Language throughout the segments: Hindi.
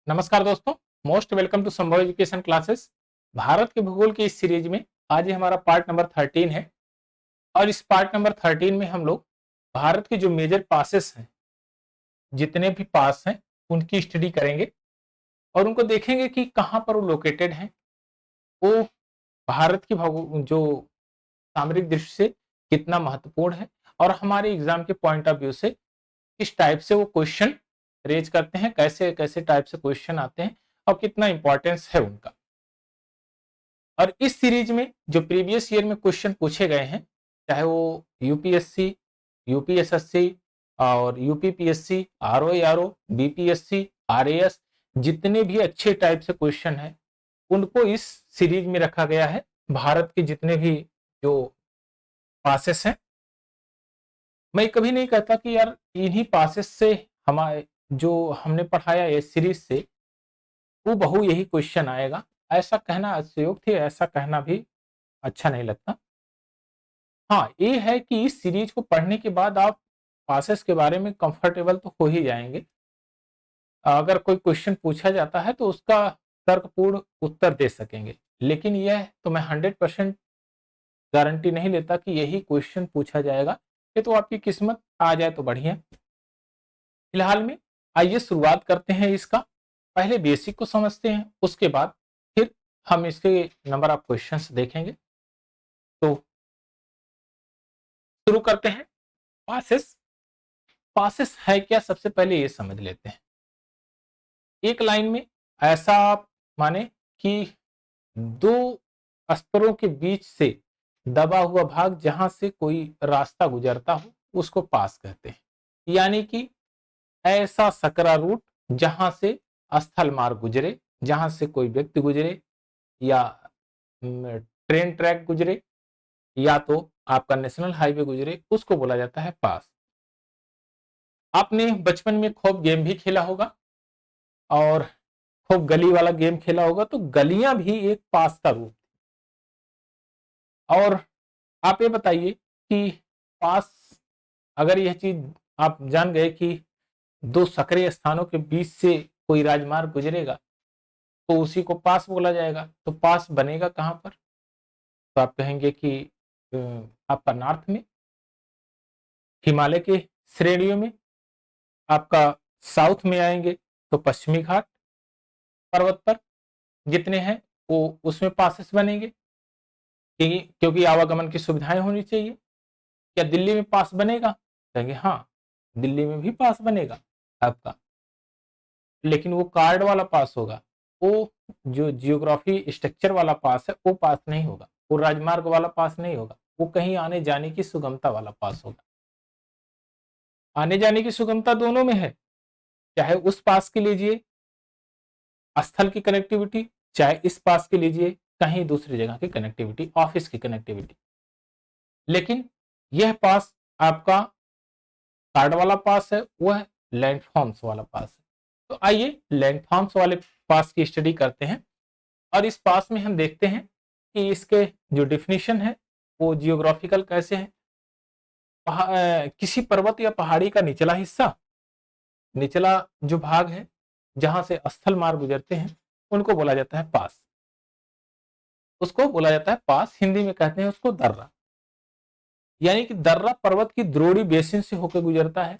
नमस्कार दोस्तों, मोस्ट वेलकम टू संभव एजुकेशन क्लासेस। भारत के भूगोल की इस सीरीज में आज ये हमारा पार्ट नंबर 13 है और इस पार्ट नंबर 13 में हम लोग भारत के जो मेजर पासेस हैं, जितने भी पास हैं, उनकी स्टडी करेंगे और उनको देखेंगे कि कहाँ पर वो लोकेटेड हैं। वो भारत की जो सामरिक दृष्टि से कितना महत्वपूर्ण है और हमारे एग्जाम के पॉइंट ऑफ व्यू से किस टाइप से वो क्वेश्चन रेज करते हैं, कैसे कैसे टाइप से क्वेश्चन आते हैं और कितना इंपॉर्टेंस है उनका। और इस सीरीज में जो प्रीवियस ईयर में क्वेश्चन पूछे गए हैं, चाहे वो यूपीएससी, यूपीएसएससी और यूपीपीएससी, आरओ, बीपीएससी, आरएएस, जितने भी अच्छे टाइप से क्वेश्चन हैं उनको इस सीरीज में रखा गया है। भारत के जितने भी जो पासेस हैं, मैं कभी नहीं कहता कि यार इन्हीं पासेस से हमारे जो हमने पढ़ाया इस सीरीज से वो बहु यही क्वेश्चन आएगा, ऐसा कहना अतिशयोक्ति है, ऐसा कहना भी अच्छा नहीं लगता। हाँ, ये है कि इस सीरीज को पढ़ने के बाद आप पासेस के बारे में कंफर्टेबल तो हो ही जाएंगे। अगर कोई क्वेश्चन पूछा जाता है तो उसका तर्कपूर्ण उत्तर दे सकेंगे, लेकिन यह तो मैं 100% गारंटी नहीं लेता कि यही क्वेश्चन पूछा जाएगा। ये तो आपकी किस्मत, आ जाए तो बढ़िया। फिलहाल में आइए शुरुआत करते हैं इसका। पहले बेसिक को समझते हैं, उसके बाद फिर हम इसके नंबर ऑफ क्वेश्चंस देखेंगे। तो शुरू करते हैं। पासेस पासेस है क्या, सबसे पहले ये समझ लेते हैं। एक लाइन में ऐसा आप माने कि दो स्तरों के बीच से दबा हुआ भाग जहां से कोई रास्ता गुजरता हो उसको पास कहते हैं। यानी कि ऐसा सकरा रूट जहां से स्थल मार्ग गुजरे, जहां से कोई व्यक्ति गुजरे या ट्रेन ट्रैक गुजरे या तो आपका नेशनल हाईवे गुजरे, उसको बोला जाता है पास। आपने बचपन में खूब गेम भी खेला होगा और खूब गली वाला गेम खेला होगा, तो गलियां भी एक पास का रूप। और आप ये बताइए कि पास, अगर यह चीज आप जान गए कि दो सक्रिय स्थानों के बीच से कोई राजमार्ग गुजरेगा तो उसी को पास बोला जाएगा। तो पास बनेगा कहां पर? तो आप कहेंगे कि आपका नॉर्थ में, हिमालय के श्रेणियों में, आपका साउथ में आएंगे तो पश्चिमी घाट पर्वत पर जितने हैं वो उसमें पासेस बनेंगे, क्योंकि आवागमन की सुविधाएं होनी चाहिए। क्या दिल्ली में पास बनेगा? कहेंगे हाँ, दिल्ली में भी पास बनेगा आपका, लेकिन वो कार्ड वाला पास होगा। वो जो जियोग्राफी स्ट्रक्चर वाला पास है वो पास नहीं होगा, वो राजमार्ग वाला पास नहीं होगा, वो कहीं आने जाने की सुगमता वाला पास होगा। आने जाने की सुगमता दोनों में है, चाहे उस पास के लीजिए स्थल की कनेक्टिविटी, चाहे इस पास के लीजिए कहीं दूसरी जगह की कनेक्टिविटी, ऑफिस की कनेक्टिविटी। लेकिन यह पास आपका कार्ड वाला पास है, वह लैंडफॉर्म्स वाला पास है। तो आइए लैंडफॉर्म्स वाले पास की स्टडी करते हैं और इस पास में हम देखते हैं कि इसके जो डिफिनीशन है वो जियोग्राफिकल कैसे है। किसी पर्वत या पहाड़ी का निचला हिस्सा, निचला जो भाग है जहां से स्थल मार्ग गुजरते हैं, उनको बोला जाता है पास। उसको बोला जाता है पास, हिंदी में कहते हैं उसको दर्रा। यानी कि दर्रा पर्वत की द्रोणी बेसिन से होकर गुजरता है।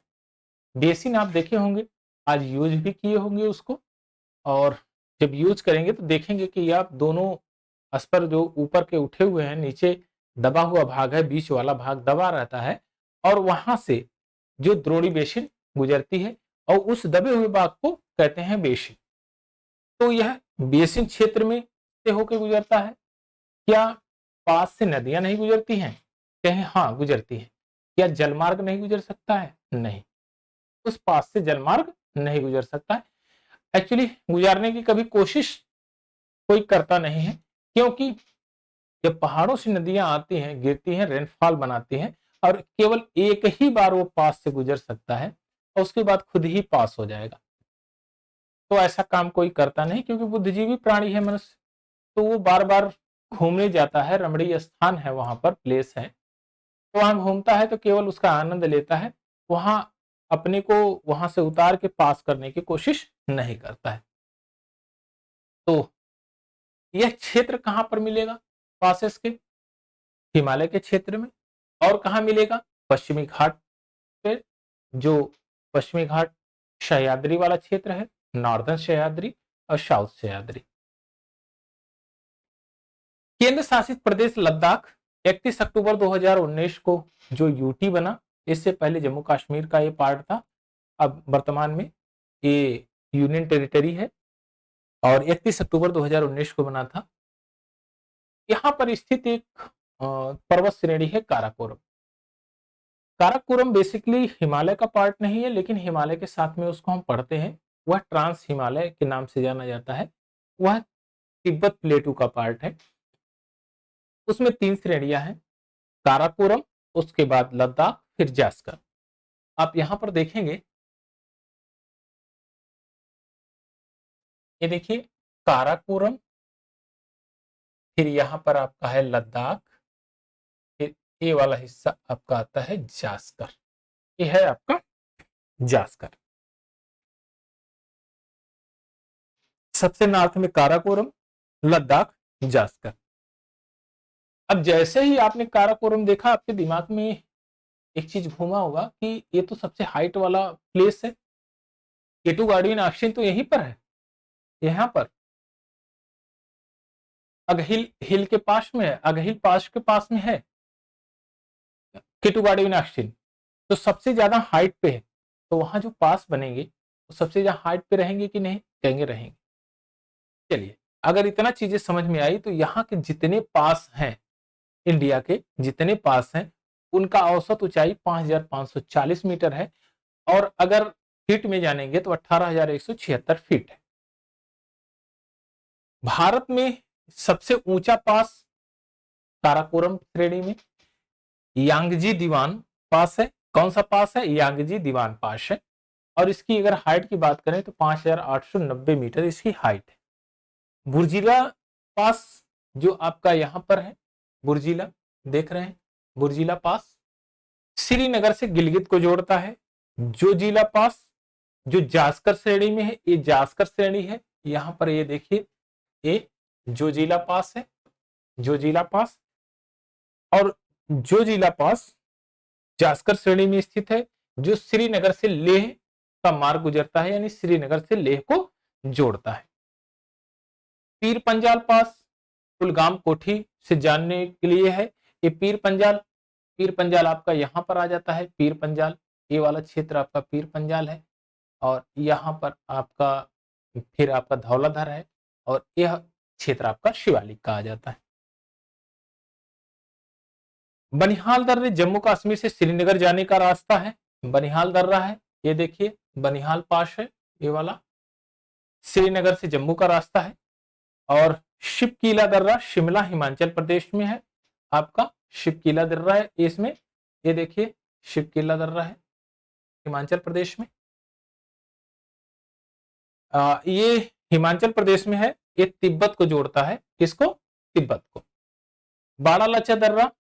बेसिन आप देखे होंगे, आज यूज भी किए होंगे उसको, और जब यूज करेंगे तो देखेंगे कि आप दोनों स्पर जो ऊपर के उठे हुए हैं, नीचे दबा हुआ भाग है, बीच वाला भाग दबा रहता है और वहां से जो द्रोणी बेसिन गुजरती है और उस दबे हुए भाग को कहते हैं बेसिन। तो यह बेसिन क्षेत्र में से होकर गुजरता है। क्या पास से नदियां नहीं गुजरती हैं? कहें हाँ गुजरती है। क्या जलमार्ग नहीं गुजर सकता है? नहीं, उस पास से जलमार्ग नहीं गुजर सकता है। एक्चुअली गुजारने की कभी कोशिश कोई करता नहीं है, क्योंकि जब पहाड़ों से नदियां आती हैं, गिरती हैं, रेनफॉल बनाती हैं और केवल एक ही बार वो पास से गुजर सकता है और उसके बाद खुद ही पास हो जाएगा। तो ऐसा काम कोई करता नहीं, क्योंकि बुद्धिजीवी प्राणी है मनुष्य, तो वो बार बार घूमने जाता है, रमणीय स्थान है, वहां पर प्लेस है, तो वहां घूमता है तो केवल उसका आनंद लेता है, वहां अपने को वहां से उतार के पास करने की कोशिश नहीं करता है। तो यह क्षेत्र कहां पर मिलेगा पासेस के? हिमालय के क्षेत्र में। और कहां मिलेगा? पश्चिमी घाट पे, जो पश्चिमी घाट सह्याद्री वाला क्षेत्र है, नॉर्दर्न सह्याद्री और साउथ सह्याद्री। केंद्र शासित प्रदेश लद्दाख 31 अक्टूबर 2019 को जो यूटी बना, इससे पहले जम्मू कश्मीर का ये पार्ट था, अब वर्तमान में ये यूनियन टेरिटरी है और 31 अक्टूबर 2019 को बना था। यहां पर स्थित एक पर्वत श्रेणी है काराकोरम। काराकोरम बेसिकली हिमालय का पार्ट नहीं है, लेकिन हिमालय के साथ में उसको हम पढ़ते हैं। वह ट्रांस हिमालय के नाम से जाना जाता है। वह तिब्बत प्लेटू का पार्ट है। उसमें 3 श्रेणियां हैं, काराकोरम, उसके बाद लद्दाख, फिर जास्कर। आप यहां पर देखेंगे, ये देखिए काराकोरम, फिर यहां पर आपका है लद्दाख, फिर ये वाला हिस्सा आपका आता है जास्कर। ये है आपका जास्कर। सबसे नॉर्थ में काराकोरम, लद्दाख, जास्कर। अब जैसे ही आपने काराकोरम देखा, आपके दिमाग में एक चीज घूमा होगा कि ये तो सबसे हाइट वाला प्लेस है, केटू गार्डन ऑक्सीजन तो यहीं पर है, यहां पर अगहिल हिल के पास में है, अगहिल पास के पास में है केटू गार्डन ऑक्सीजन। तो सबसे ज्यादा हाइट पे है, तो वहां जो पास बनेंगे वो सबसे ज्यादा हाइट पे रहेंगे कि नहीं? कहेंगे रहेंगे। चलिए, अगर इतना चीजें समझ में आई तो यहाँ के जितने पास हैं, इंडिया के जितने पास हैं, उनका औसत ऊंचाई 5540 मीटर है और अगर फीट में जानेंगे तो 18,176 फीट है। भारत में सबसे ऊंचा पास काराकोरम श्रेणी में यांगजी दीवान पास है। कौन सा पास है? यांगजी दीवान पास है। और इसकी अगर हाइट की बात करें तो 5890 मीटर इसकी हाइट है। बुर्जिला पास जो आपका यहां पर है, बुर्जिला देख रहे हैं, बुर्जिला पास श्रीनगर से गिलगित को जोड़ता है। जोजिला पास जो जास्कर श्रेणी में है, ये जास्कर श्रेणी है। यहां पर ये देखिए, ये जोजिला पास है, जोजिला पास। और जोजिला पास जास्कर श्रेणी में स्थित है, जो श्रीनगर से लेह का मार्ग गुजरता है, यानी श्रीनगर से लेह को जोड़ता है। पीर पंजाल पास कुलगाम कोठी से जानने के लिए है। ये पीर पंजाल आपका यहां पर आ जाता है। पीर पंजाल, ये वाला क्षेत्र आपका पीर पंजाल है। और यहां पर आपका फिर आपका धौलाधर है और यह क्षेत्र आपका शिवालिक का आ जाता है। बनिहाल दर्रे जम्मू कश्मीर से श्रीनगर जाने का रास्ता है। बनिहाल दर्रा है, ये देखिए बनिहाल पास है, ये वाला श्रीनगर से जम्मू का रास्ता है। और शिवकीला दर्रा शिमला हिमाचल प्रदेश में है। आपका शिवकीला दर्रा है इसमें, ये देखिए शिवकीला दर्रा है हिमाचल प्रदेश में। ये हिमाचल प्रदेश में है, ये तिब्बत को जोड़ता है। किसको? तिब्बत को। बाड़ालाचा दर्रा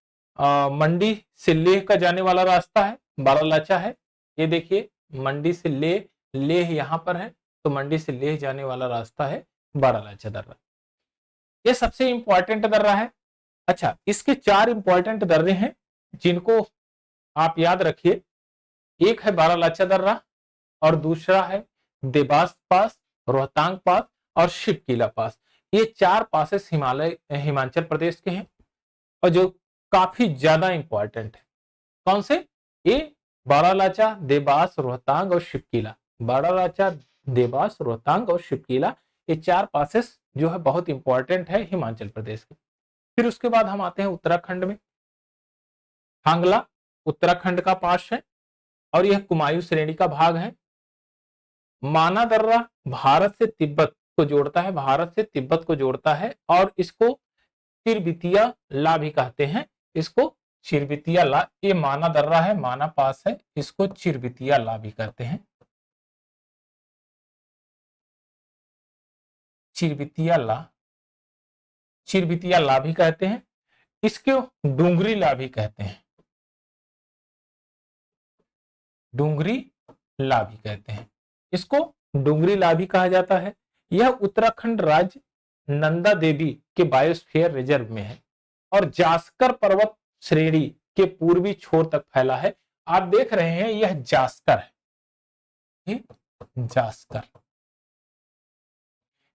मंडी से लेह का जाने वाला रास्ता है। बाड़ालाचा है, ये देखिए मंडी से लेह, लेह यहां पर है, तो मंडी से लेह जाने वाला रास्ता है बाड़ालाचा दर्रा। ये सबसे इंपॉर्टेंट दर्रा है। अच्छा, इसके 4 इंपॉर्टेंट दर्रे हैं जिनको आप याद रखिए। एक है बारालाचा दर्रा और दूसरा है देवास पास, रोहतांग पास और शिवकीला पास। ये 4 पासेस हिमाचल प्रदेश के हैं और जो काफी ज्यादा इंपॉर्टेंट है। कौन से? ये बारालाचा, देवास, रोहतांग और शिवकीला। बारालाचा, देवास, रोहतांग और शिवकीला, ये 4 पासेस जो है बहुत इंपॉर्टेंट है हिमाचल प्रदेश के। फिर उसके बाद हम आते हैं उत्तराखंड में। हांगला उत्तराखंड का पास है और यह कुमायूं श्रेणी का भाग है। माना दर्रा भारत से तिब्बत को जोड़ता है, भारत से तिब्बत को जोड़ता है और इसको चिरबितिया ला भी कहते हैं। इसको चिरबितिया ला, ये माना दर्रा है, माना पास है, इसको चिरबितिया ला भी कहते हैं। चिरबितिया ला, चिरबितिया ला भी कहते हैं। इसको डूंगरी ला भी कहते हैं, डूंगरी ला भी कहते हैं। इसको डूंगरी ला भी कहा जाता है। यह उत्तराखंड राज्य नंदा देवी के बायोस्फीयर रिजर्व में है और जास्कर पर्वत श्रेणी के पूर्वी छोर तक फैला है। आप देख रहे हैं यह जास्कर है, जास्कर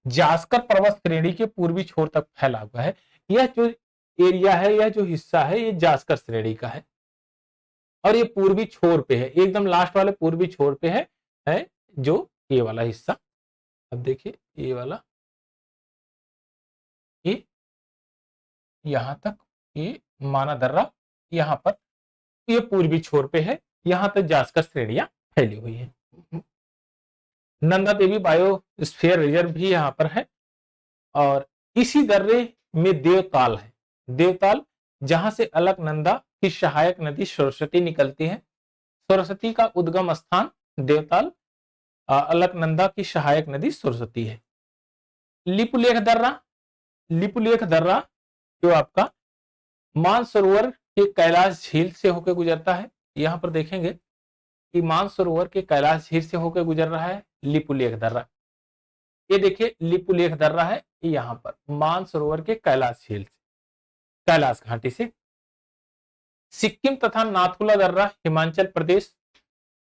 जास्कर पर्वत श्रेणी के पूर्वी छोर तक फैला हुआ है। यह जो एरिया है, यह जो हिस्सा है, ये जास्कर श्रेणी का है और ये पूर्वी छोर पे है, एकदम लास्ट वाले पूर्वी छोर पे है जो ये वाला हिस्सा। अब देखिए ये वाला, ये यहां तक, ये माना दर्रा यहां पर, ये पूर्वी छोर पे है, यहां तक जास्कर श्रेणियां फैली हुई है। नंदा देवी बायोस्फीयर रिजर्व भी यहाँ पर है और इसी दर्रे में देवताल है। देवताल जहां से अलकनंदा की सहायक नदी सरस्वती निकलती है। सरस्वती का उद्गम स्थान देवताल, अलकनंदा की सहायक नदी सरस्वती है। लिपुलेख दर्रा, लिपुलेख दर्रा जो आपका मानसरोवर के कैलाश झील से होकर गुजरता है। यहां पर देखेंगे कि मानसरोवर के कैलाश झील से होकर गुजर रहा है लिपुलेख दर्रा। ये देखिए लिपुलेख दर्रा है यहां पर मानसरोवर के कैलाश झील से, कैलाश घाटी से। सिक्किम तथा नाथुला दर्रा हिमाचल प्रदेश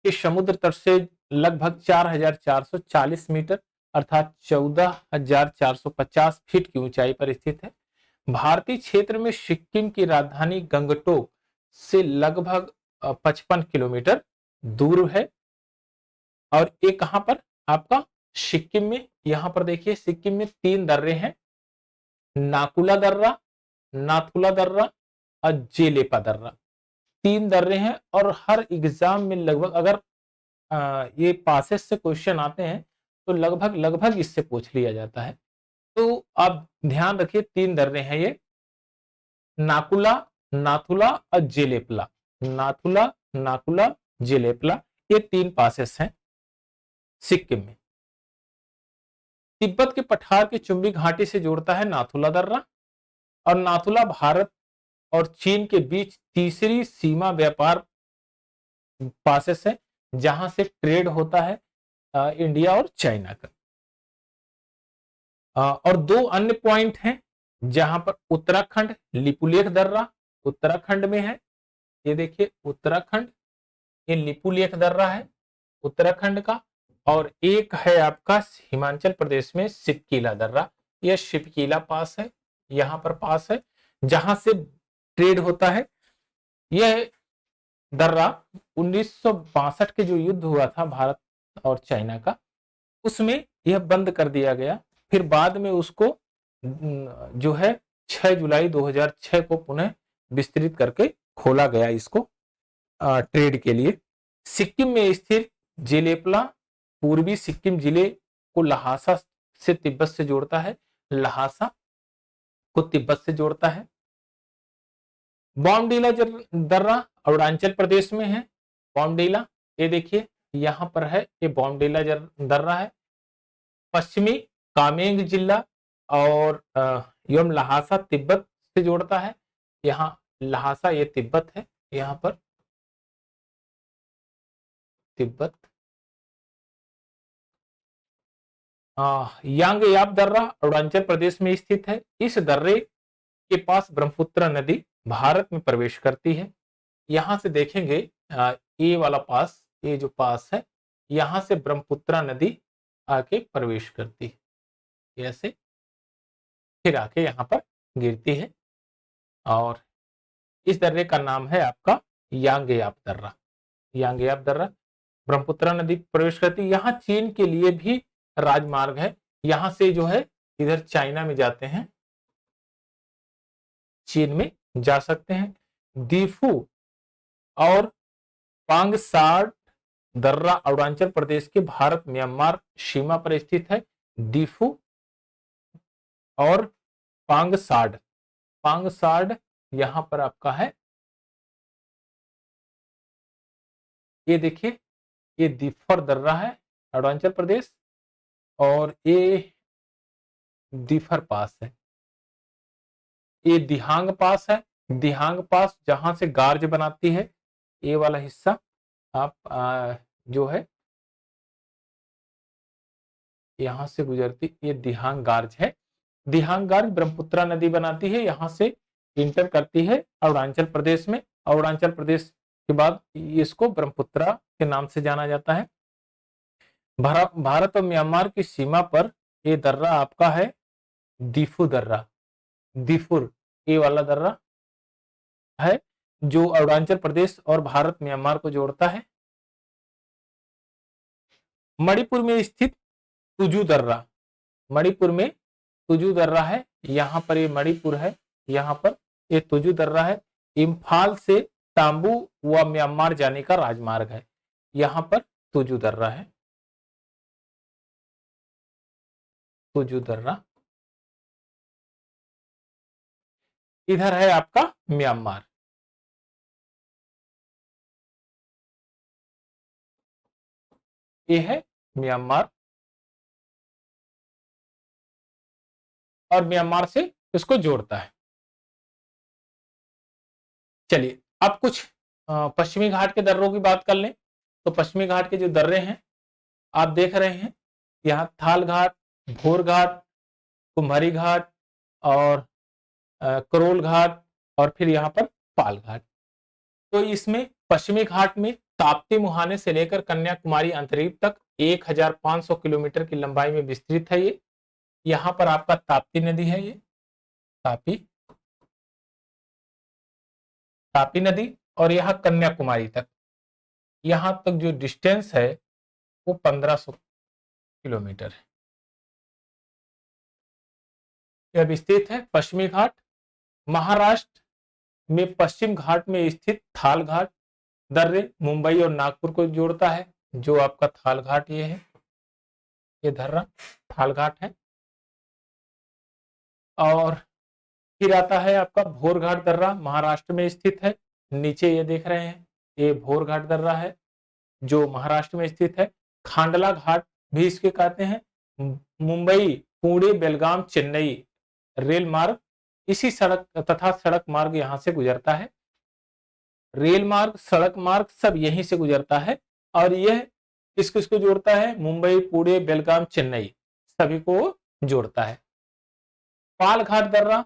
के समुद्र तट से लगभग 4440 मीटर अर्थात 14450 फीट की ऊंचाई पर स्थित है। भारतीय क्षेत्र में सिक्किम की राजधानी गंगटोक से लगभग 55 किलोमीटर दूर है। और ये कहां पर आपका सिक्किम में, यहां पर देखिए सिक्किम में 3 दर्रे हैं, नाकुला दर्रा, नाथुला दर्रा और जेलेपा दर्रा। 3 दर्रे हैं और हर एग्जाम में लगभग, अगर ये पासेस से क्वेश्चन आते हैं तो लगभग लगभग इससे पूछ लिया जाता है। तो आप ध्यान रखिए 3 दर्रे हैं ये, नाकुला, नाथुला और जेलेपला। नाथुला, नाकुला, जेलेपला, ये 3 पासेस हैं सिक्किम में। तिब्बत के पठार की चुंबी घाटी से जोड़ता है नाथुला दर्रा और नाथुला भारत और चीन के बीच तीसरी सीमा व्यापार पासेस है जहां से ट्रेड होता है इंडिया और चाइना का। और 2 अन्य पॉइंट हैं जहां पर उत्तराखंड, लिपुलेख दर्रा उत्तराखंड में है। ये देखिए उत्तराखंड, ये लिपुलेख दर्रा है उत्तराखंड का। और एक है आपका हिमाचल प्रदेश में सिपकीला दर्रा, यह शिपकीला पास है, यहां पर पास है जहां से ट्रेड होता है। यह दर्रा 1962 के जो युद्ध हुआ था भारत और चाइना का, उसमें यह बंद कर दिया गया। फिर बाद में उसको जो है 6 जुलाई 2006 को पुनः विस्तृत करके खोला गया इसको ट्रेड के लिए। सिक्किम में स्थित जेलेपला पूर्वी सिक्किम जिले को लहासा से तिब्बत से जोड़ता है, लहासा को तिब्बत से जोड़ता है। बॉमडीला दर्रा अरुणाचल प्रदेश में है। बॉमडीला, ये देखिए यहां पर है, ये बॉमडीला दर्रा है। पश्चिमी कामेंग जिला और एवं लहासा तिब्बत से जोड़ता है। यहाँ लहासा ये तिब्बत है, यहाँ पर तिब्बत। यांगयाप दर्रा अरुणाचल प्रदेश में स्थित है। इस दर्रे के पास ब्रह्मपुत्र नदी भारत में प्रवेश करती है। यहां से देखेंगे ये वाला पास, ये जो पास है, यहां से ब्रह्मपुत्र नदी आके प्रवेश करती है, ऐसे फिर आके यहां पर गिरती है। और इस दर्रे का नाम है आपका यांगयाप दर्रा। यांगयाप दर्रा ब्रह्मपुत्र नदी प्रवेश करती है। यहाँ चीन के लिए भी राजमार्ग है, यहां से जो है इधर चाइना में जाते हैं, चीन में जा सकते हैं। दीफू और पांगसाड दर्रा अरुणाचल प्रदेश के भारत म्यांमार सीमा पर स्थित है। दीफू और पांगसाड, पांगसाड यहां पर आपका है, ये देखिए ये दीफर दर्रा है अरुणाचल प्रदेश और ये दीफर पास है, ये दिहांग पास है। दिहांग पास जहां से गार्ज बनाती है, ये वाला हिस्सा आप जो है यहां से गुजरती, ये दिहांग गार्ज है दिहांगगर्ज ब्रह्मपुत्रा नदी बनाती है, यहां से इंटर करती है अरुणाचल प्रदेश में। अरुणाचल प्रदेश के बाद इसको ब्रह्मपुत्रा के नाम से जाना जाता है। भारत और म्यांमार की सीमा पर ये दर्रा आपका है दीफू दर्रा, दीफुर ये वाला दर्रा है जो अरुणाचल प्रदेश और भारत म्यांमार को जोड़ता है। मणिपुर में स्थित तुजू दर्रा, मणिपुर में तुजू दर्रा है, यहाँ पर ये मणिपुर है, यहाँ पर ये तुजू दर्रा है। इम्फाल से तांबू व म्यांमार जाने का राजमार्ग है, यहाँ पर तुजू दर्रा है, तुजू दर्रा। इधर है आपका म्यांमार, ये है म्यांमार और म्यांमार से इसको जोड़ता है। चलिए अब कुछ पश्चिमी घाट के दर्रों की बात कर लें। तो पश्चिमी घाट के जो दर्रे हैं आप देख रहे हैं, यहाँ थाल घाट, भोर घाट, कुम्भरी घाट और करोल घाट और फिर यहाँ पर पाल घाट। तो इसमें पश्चिमी घाट में ताप्ती मुहाने से लेकर कन्याकुमारी अंतरीप तक 1500 किलोमीटर की लंबाई में विस्तृत है ये। यहाँ पर आपका ताप्ती नदी है, ये तापी नदी, और यहाँ कन्याकुमारी तक, यहाँ तक जो डिस्टेंस है वो 1500 किलोमीटर है। यह विस्तृत है पश्चिमी घाट। महाराष्ट्र में पश्चिम घाट में स्थित थाल घाट दर्रे मुंबई और नागपुर को जोड़ता है, जो आपका थाल घाट ये है, ये दर्रा थाल घाट है। और फिर आता है आपका भोर घाट दर्रा, महाराष्ट्र में स्थित है, नीचे ये देख रहे हैं ये भोर घाट दर्रा है जो महाराष्ट्र में स्थित है। खांडला घाट भी इसके कहते हैं। मुंबई, पुणे, बेलगाम, चेन्नई रेल मार्ग इसी सड़क तथा सड़क मार्ग यहां से गुजरता है। रेल मार्ग, सड़क मार्ग सब यहीं से गुजरता है और यह किस किस को जोड़ता है, मुंबई, पुणे, बेलगाम, चेन्नई सभी को जोड़ता है। पाल घाट दर्रा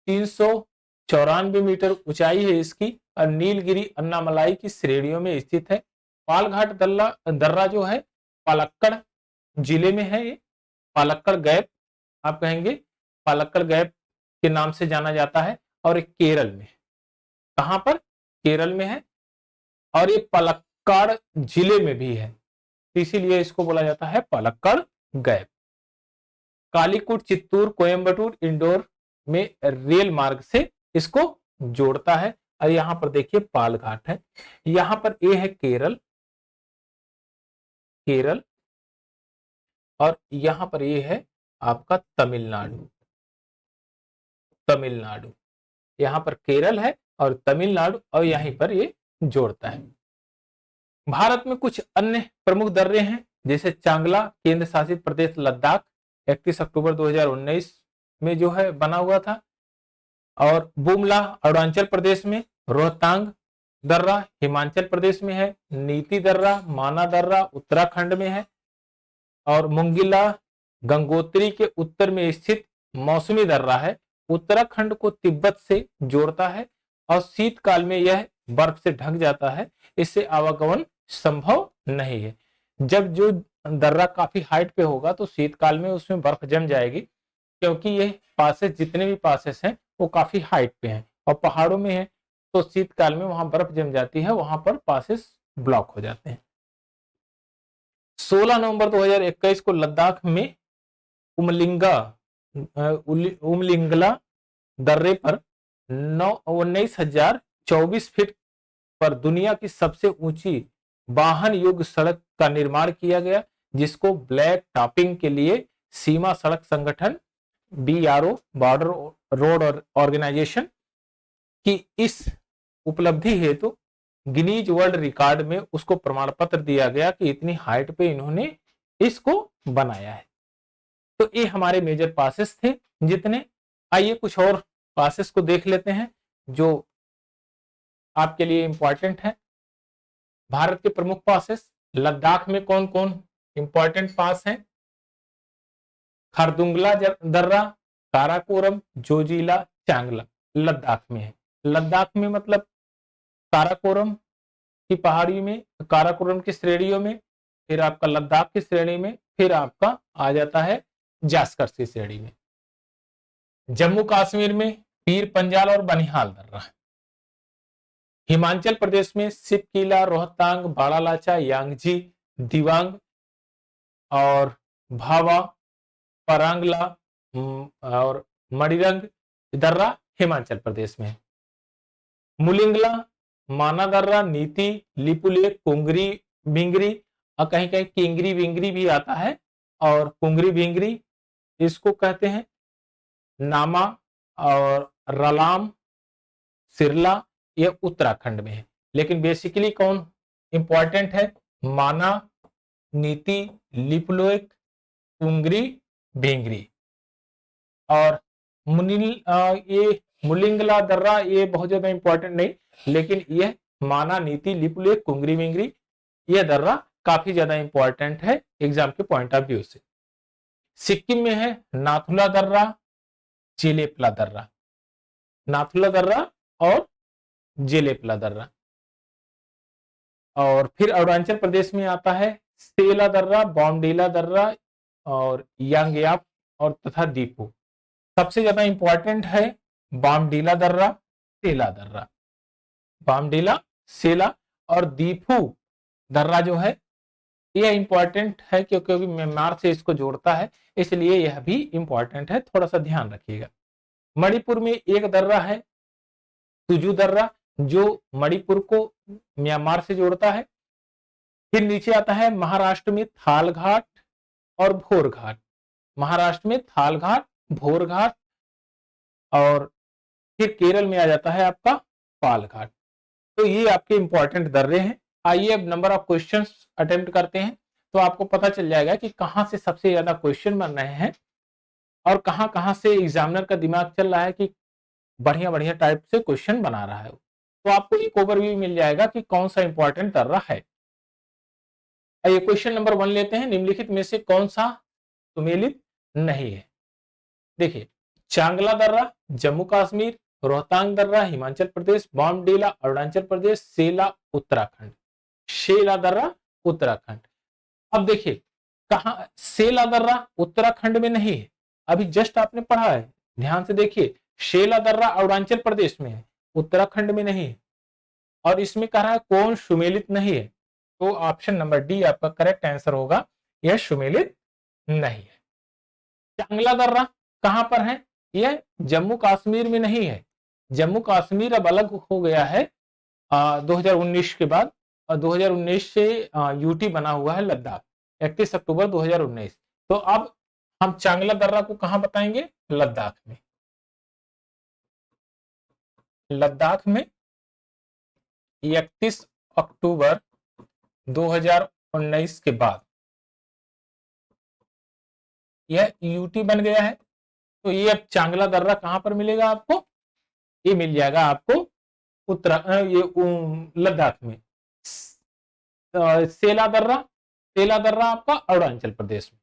394 मीटर ऊंचाई है इसकी और नीलगिरी अन्नामलाई की श्रेणियों में स्थित है। पाल घाट दर्रा जो है पालक्कड़ जिले में है, ये पालक्कड़ गैप आप कहेंगे, पालक्कड़ गैप के नाम से जाना जाता है और एक केरल में, कहां पर, केरल में है और ये पालक्काड़ जिले में भी है, इसीलिए इसको बोला जाता है पालक्कड़ गैप। कालीकुट, चित्तूर, कोयंबटूर, इंदौर में रेल मार्ग से इसको जोड़ता है। और यहां पर देखिए पाल घाट है, यहां पर ये है केरल, केरल और यहां पर ये है आपका तमिलनाडु, तमिलनाडु, यहां पर केरल है और तमिलनाडु और यहीं पर ये जोड़ता है। भारत में कुछ अन्य प्रमुख दर्रे हैं जैसे चांगला केंद्र शासित प्रदेश लद्दाख 31 अक्टूबर 2019 में जो है बना हुआ था, और बुमला अरुणाचल प्रदेश में, रोहतांग दर्रा हिमाचल प्रदेश में है, नीति दर्रा माना दर्रा उत्तराखंड में है, और मुंगिला गंगोत्री के उत्तर में स्थित मौसमी दर्रा है, उत्तराखंड को तिब्बत से जोड़ता है और शीतकाल में यह बर्फ से ढक जाता है, इससे आवागमन संभव नहीं है। जब जो दर्रा काफी हाइट पे होगा तो शीतकाल में उसमें बर्फ जम जाएगी, क्योंकि ये पासेस जितने भी पासेस हैं वो काफी हाइट पे हैं और पहाड़ों में है, तो शीतकाल में वहां बर्फ जम जाती है, वहां पर पासेस ब्लॉक हो जाते हैं। 16 नवंबर 2021 को लद्दाख में उमलिंगला दर्रे पर 19,024 फीट पर दुनिया की सबसे ऊंची वाहन योग्य सड़क का निर्माण किया गया, जिसको ब्लैक टॉपिंग के लिए सीमा सड़क संगठन BRO बॉर्डर रोड ऑर्गेनाइजेशन की इस उपलब्धि हेतु गिनीज वर्ल्ड रिकॉर्ड में उसको प्रमाण पत्र दिया गया कि इतनी हाइट पे इन्होंने इसको बनाया है। तो ये हमारे मेजर पासेस थे जितने। आइए कुछ और पासेस को देख लेते हैं जो आपके लिए इंपॉर्टेंट है। भारत के प्रमुख पासेस लद्दाख में कौन कौन इंपॉर्टेंट पास हैं, खरदुंगला दर्रा, काराकोरम, जोजिला, चांगला लद्दाख में है। लद्दाख में मतलब काराकोरम की पहाड़ी में, काराकोरम की श्रेणियों में, फिर आपका लद्दाख की श्रेणी में, फिर आपका आ जाता है जास्कर की श्रेणी में। जम्मू कश्मीर में पीर पंजाल और बनिहाल दर्रा है। हिमाचल प्रदेश में सिपकिला, रोहतांग, बाड़ालाचा, यांगजी, दिवांग और भावा, परांगला और मणिरंग दर्रा हिमाचल प्रदेश में है। मुलिंगला, माना दर्रा, नीति, लिपुलेख, कुंगरी भिंगरी और कहीं कहीं किंगरी विंगरी भी आता है और कुंगरी भिंगरी इसको कहते हैं। नामा और रलाम, सिरला ये उत्तराखंड में है। लेकिन बेसिकली कौन इंपॉर्टेंट है? माना, नीति, लिपुलेख, कुंगरी भिंगरी और ये मुलिंगला दर्रा ये बहुत ज्यादा इंपॉर्टेंट नहीं, लेकिन यह माना, नीति, लिपुलेख, कुंगरी भिंगरी यह दर्रा काफी ज्यादा इंपॉर्टेंट है एग्जाम के पॉइंट ऑफ व्यू से। सिक्किम में है नाथुला दर्रा, जेलेपला दर्रा, नाथुला दर्रा और जेलेपला दर्रा। और फिर अरुणाचल प्रदेश में आता है सेला दर्रा, बॉमडीला दर्रा और यांगयाप और तथा दीपू। सबसे ज्यादा इंपॉर्टेंट है बामडीला दर्रा, सेला दर्रा, बामडीला, सेला और दीपू दर्रा जो है यह इंपॉर्टेंट है क्योंकि म्यांमार से इसको जोड़ता है, इसलिए यह भी इंपॉर्टेंट है, थोड़ा सा ध्यान रखिएगा। मणिपुर में एक दर्रा है तुजू दर्रा जो मणिपुर को म्यांमार से जोड़ता है। फिर नीचे आता है महाराष्ट्र में थाल घाट और भोर घाट, महाराष्ट्र में थाल घाट, भोर घाट और फिर केरल में आ जाता है आपका पाल घाट। तो ये आपके इंपॉर्टेंट दर्रे हैं। आइए अब नंबर ऑफ क्वेश्चंस अटेम्प्ट करते हैं तो आपको पता चल जाएगा कि कहां से सबसे ज्यादा क्वेश्चन बन रहे हैं और कहां कहां से एग्जामिनर का दिमाग चल रहा है कि बढ़िया बढ़िया टाइप से क्वेश्चन बना रहा है। तो आपको एक ओवरव्यू मिल जाएगा कि कौन सा इंपॉर्टेंट दर्रा है। आइए क्वेश्चन नंबर 1 लेते हैं। निम्नलिखित में से कौन सा सुमेलित नहीं है? देखिए, चांगला दर्रा जम्मू कश्मीर, रोहतांग दर्रा हिमाचल प्रदेश, बॉमडीला अरुणाचल प्रदेश, सेला उत्तराखंड, शेला दर्रा उत्तराखंड। अब देखिए कहा सेला दर्रा उत्तराखंड में नहीं है, अभी जस्ट आपने पढ़ा है, ध्यान से देखिए। शेला दर्रा अरुणाचल प्रदेश में है, उत्तराखंड में नहीं है। और इसमें कह रहा है कौन सुमेलित नहीं है, तो ऑप्शन नंबर डी आपका करेक्ट आंसर होगा, यह सुमेलित नहीं है। चांगला दर्रा कहां पर है? यह जम्मू कश्मीर में नहीं है। जम्मू कश्मीर अब अलग हो गया है 2019 के बाद, और 2019 से यूटी बना हुआ है लद्दाख, 31 अक्टूबर 2019। तो अब हम चांगला दर्रा को कहां बताएंगे? लद्दाख में। लद्दाख में 31 अक्टूबर 2019 के बाद यह यूटी बन गया है। तो ये अब चांगला दर्रा कहां पर मिलेगा आपको? ये मिल जाएगा आपको लद्दाख में। सेला दर्रा, सेला दर्रा आपका अरुणाचल प्रदेश में।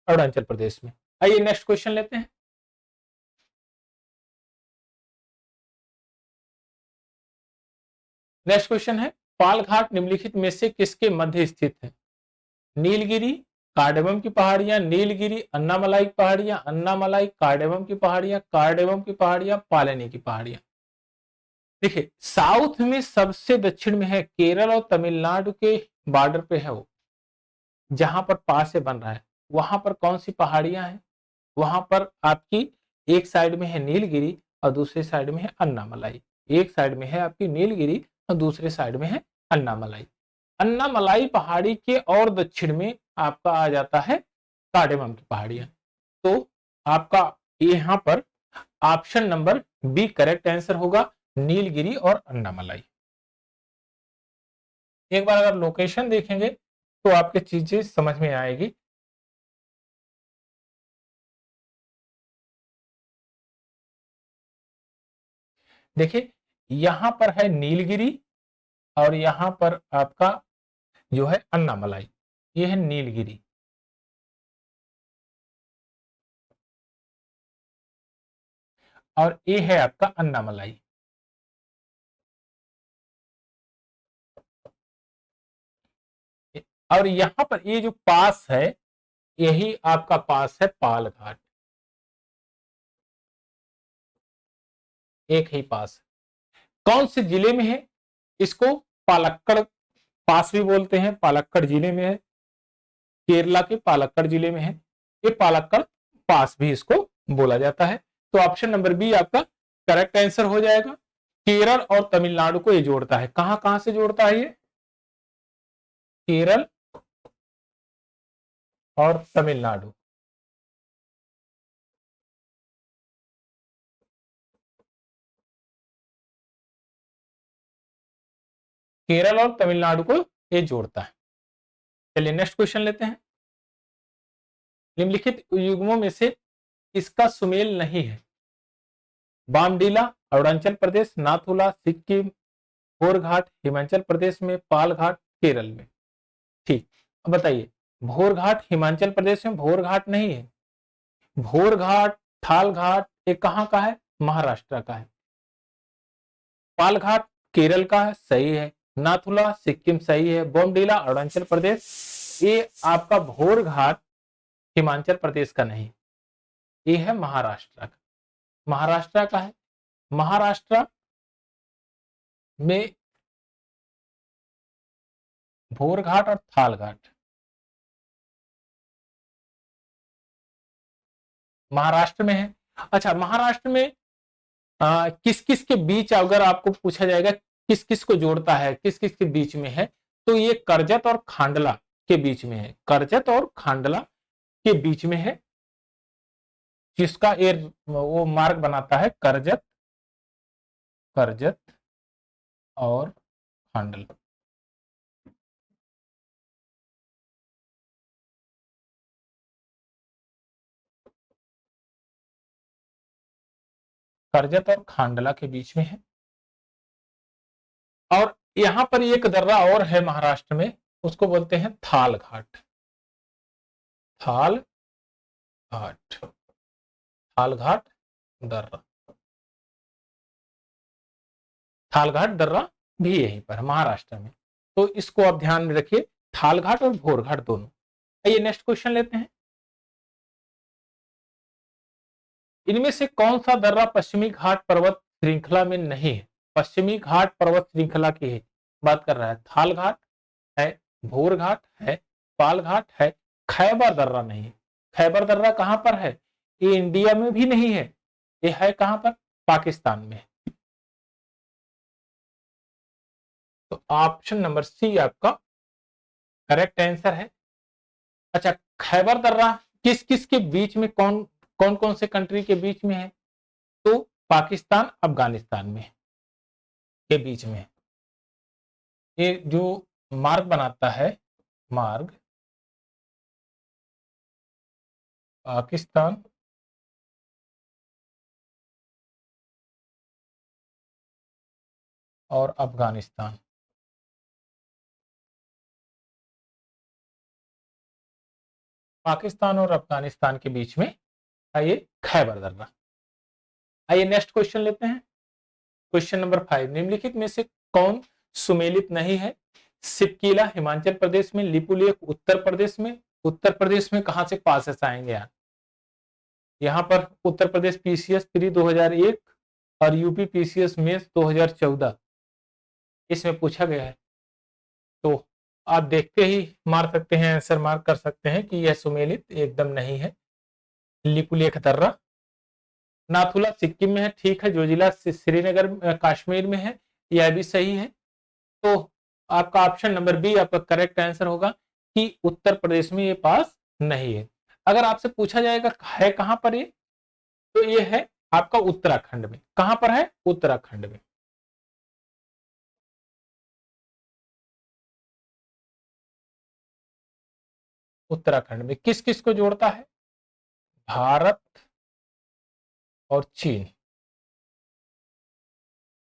अरुणाचल प्रदेश में। आइए नेक्स्ट क्वेश्चन लेते हैं। नेक्स्ट क्वेश्चन है पाल घाट निम्नलिखित में से किसके मध्य स्थित है? नीलगिरी, कार्डेमम की पहाड़ियां, नीलगिरी, अन्नामलाई पहाड़ियां, अन्नामलाई, कार्डेमम की पहाड़ियां, कार्डेमम की पहाड़ियां, पालनी की पहाड़ियां। देखिए साउथ में सबसे दक्षिण में है, केरल और तमिलनाडु के बॉर्डर पे है वो, जहां पर पास से बन रहा है। वहां पर कौन सी पहाड़ियां हैं? वहां पर आपकी एक साइड में है नीलगिरी और दूसरी साइड में है अन्नामलाई। एक साइड में है आपकी नीलगिरी और दूसरे साइड में है अन्नामलाई। अन्नामलाई पहाड़ी के और दक्षिण में आपका आ जाता है कार्डेमम की पहाड़ियां। तो आपका यहां पर option number B correct answer होगा, नीलगिरी और अन्नामलाई। एक बार अगर लोकेशन देखेंगे तो आपके चीजें समझ में आएगी। देखिए यहां पर है नीलगिरी और यहां पर आपका जो है अन्नामलाई, ये है नीलगिरी। और ये है आपका अन्नामलाई। और यहां पर ये जो पास है, यही आपका पास है पाल घाट, एक ही पास है। कौन से जिले में है? इसको पालक्कड़ पास भी बोलते हैं, पालक्कड़ जिले में है, केरला के पालक्कड़ जिले में है। ये पालक्कड़ पास भी इसको बोला जाता है। तो ऑप्शन नंबर बी आपका करेक्ट आंसर हो जाएगा। केरल और तमिलनाडु को ये जोड़ता है। कहां कहां से जोड़ता है ये? केरल और तमिलनाडु। केरल और तमिलनाडु को ये जोड़ता है। चलिए नेक्स्ट क्वेश्चन लेते हैं। निम्नलिखित युग्मों में से इसका सुमेल नहीं है। बामडीला अरुणाचल प्रदेश, नाथुला सिक्किम, भोरघाट हिमाचल प्रदेश में, पालघाट केरल में। ठीक, अब बताइए भोरघाट हिमाचल प्रदेश में भोरघाट नहीं है। भोरघाट थालघाट ये कहां का है? महाराष्ट्र का है। पालघाट केरल का है, सही है। नाथुला सिक्किम सही है। बोमडीला अरुणाचल प्रदेश, ये आपका भोरघाट हिमाचल प्रदेश का नहीं, ये है महाराष्ट्र का। महाराष्ट्र का है। महाराष्ट्र में भोरघाट और थालघाट महाराष्ट्र में है। अच्छा महाराष्ट्र में किस किस के बीच अगर आपको पूछा जाएगा किस किस को जोड़ता है, किस किस के बीच में है, तो ये करजत और खांडला के बीच में है। करजत और खांडला के बीच में है, जिसका ये वो मार्ग बनाता है करजत, करजत और खांडला। करजत और खांडला के बीच में है। और यहां पर एक दर्रा और है महाराष्ट्र में, उसको बोलते हैं थाल घाट। थाल घाट, थाल घाट दर्रा। थालघाट दर्रा भी यहीं पर है महाराष्ट्र में। तो इसको आप ध्यान में रखिए, थालघाट और भोरघाट दोनों। आइए नेक्स्ट क्वेश्चन लेते हैं। इनमें से कौन सा दर्रा पश्चिमी घाट पर्वत श्रृंखला में नहीं है? पश्चिमी घाट पर्वत श्रृंखला की है बात कर रहा है। थालघाट है, भोरघाट है, पालघाट है, खैबर दर्रा नहीं है। खैबर दर्रा कहां पर है? ये इंडिया में भी नहीं है, ये है कहां पर? पाकिस्तान में। तो ऑप्शन नंबर सी आपका करेक्ट आंसर है। अच्छा खैबर दर्रा किस किस के बीच में, कौन कौन कौन से कंट्री के बीच में है? तो पाकिस्तान अफगानिस्तान में के बीच में। ये जो मार्ग बनाता है, मार्ग पाकिस्तान और अफगानिस्तान, पाकिस्तान और अफगानिस्तान के बीच में आइए खैबर दर्रा। आइए नेक्स्ट क्वेश्चन लेते हैं। क्वेश्चन नंबर 5, निम्नलिखित में से कौन सुमेलित नहीं है? सिपकीला हिमाचल प्रदेश में, लिपुलेख उत्तर प्रदेश में। उत्तर प्रदेश में कहां से पासेस आएंगे यार? यहाँ पर उत्तर प्रदेश पीसीएस प्री 2001 और यूपी पीसीएस मेंस 2014 इसमें पूछा गया है। तो आप देखते ही मार सकते हैं, आंसर मार्क कर सकते हैं कि यह सुमेलित एकदम नहीं है। लिपुलेख दर्रा नाथुला सिक्किम में है, ठीक है। जोजिला श्रीनगर कश्मीर में है, यह भी सही है। तो आपका ऑप्शन नंबर बी आपका करेक्ट आंसर होगा कि उत्तर प्रदेश में ये पास नहीं है। अगर आपसे पूछा जाएगा है कहां पर ये, तो ये है आपका उत्तराखंड में। कहां पर है? उत्तराखंड में। उत्तराखंड में किस किस को जोड़ता है? भारत और चीन,